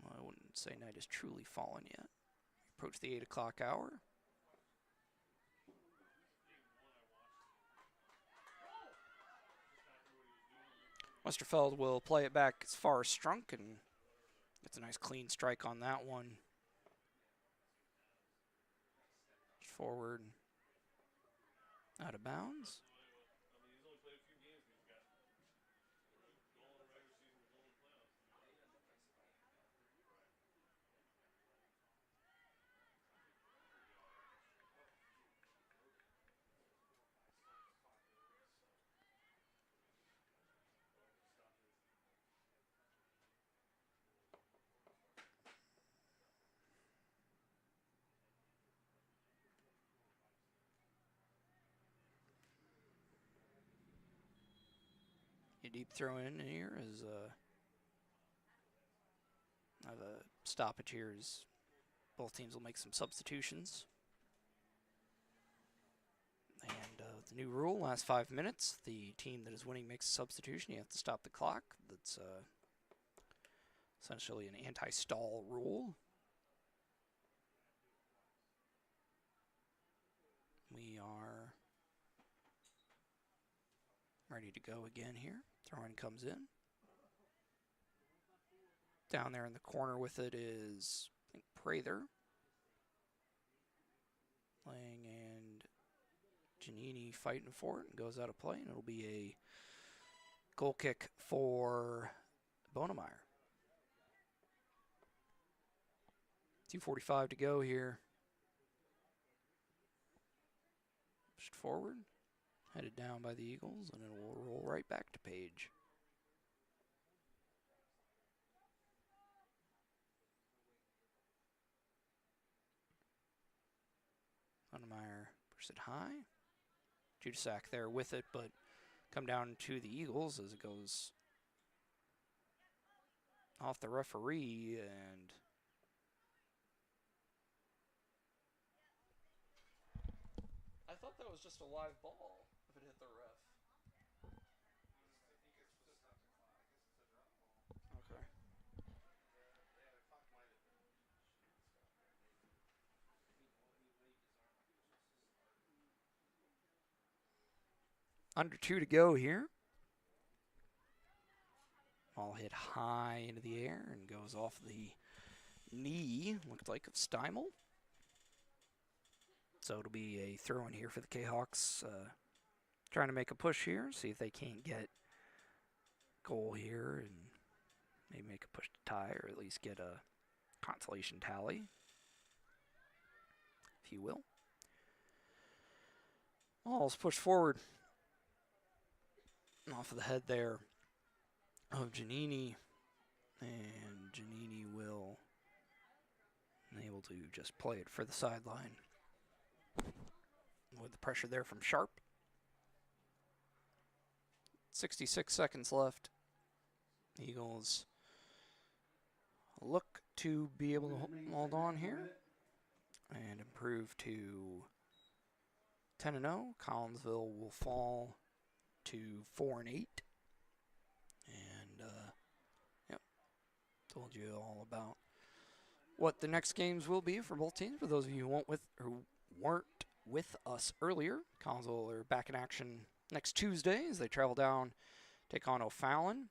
Well, I wouldn't say night is truly fallen yet. Approach the 8 o'clock hour. Westerfeld will play it back as far as Strunk, and gets a nice clean strike on that one. Forward, out of bounds. A deep throw in here is have a stoppage here as both teams will make some substitutions. And the new rule, last 5 minutes, the team that is winning makes a substitution. You have to stop the clock. That's essentially an anti-stall rule. We are ready to go again here. Throw-in comes in. Down there in the corner with it is, I think, Prather. Lang and Giannini fighting for it and goes out of play, and it'll be a goal kick for Bonemeyer. 2:45 to go here. Pushed forward. Headed down by the Eagles, and it will roll right back to Page. Hundemeyer pushed it high. Judasak there with it, but come down to the Eagles as it goes off the referee, and I thought that was just a live ball if it hit the ref. Okay. Under 2 to go here. Ball hit high into the air and goes off the knee, looked like, of Steimel. So it'll be a throw in here for the Kahawks, trying to make a push here, see if they can't get goal here and maybe make a push to tie or at least get a consolation tally, if you will. Ball's pushed forward off of the head there of Giannini, and Giannini will be able to just play it for the sideline with the pressure there from Sharp. 66 seconds left. Eagles look to be able to hold on here and improve to 10-0. Collinsville will fall to 4-8. And, yep, told you all about what the next games will be for both teams. For those of you who weren't with us earlier, Collinsville are back in action next Tuesday as they travel down, take on O'Fallon.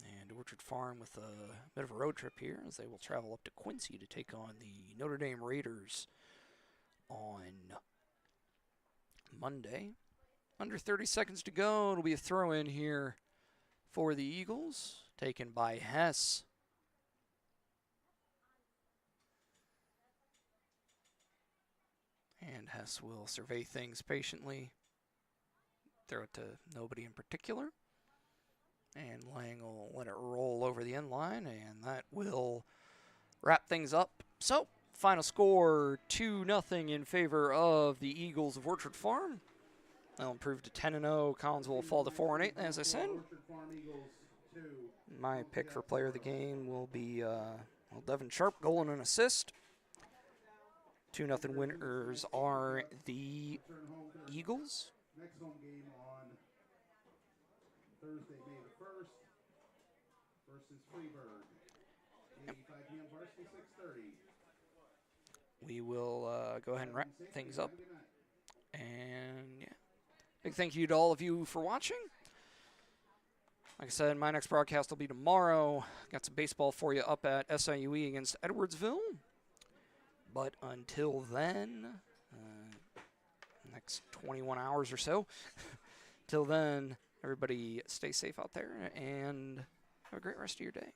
And Orchard Farm with a bit of a road trip here as they will travel up to Quincy to take on the Notre Dame Raiders on Monday. Under 30 seconds to go. It'll be a throw in here for the Eagles, taken by Hess. And Hess will survey things patiently. Throw it to nobody in particular. And Lang will let it roll over the end line, and that will wrap things up. So, final score 2-0 in favor of the Eagles of Orchard Farm. They'll improve to 10-0. Collinsville will fall to 4-8, as I said. My pick for player of the game will be Devin Sharp, goal and an assist. 2-0 winners are the Eagles. Next home game on Thursday, May the 1st versus Freeburg. 8:05 p.m. varsity, 6:30. We will go ahead and wrap things up. And, yeah. Big thank you to all of you for watching. Like I said, my next broadcast will be tomorrow. Got some baseball for you up at SIUE against Edwardsville. But until then, next 21 hours or so, till then, everybody stay safe out there and have a great rest of your day.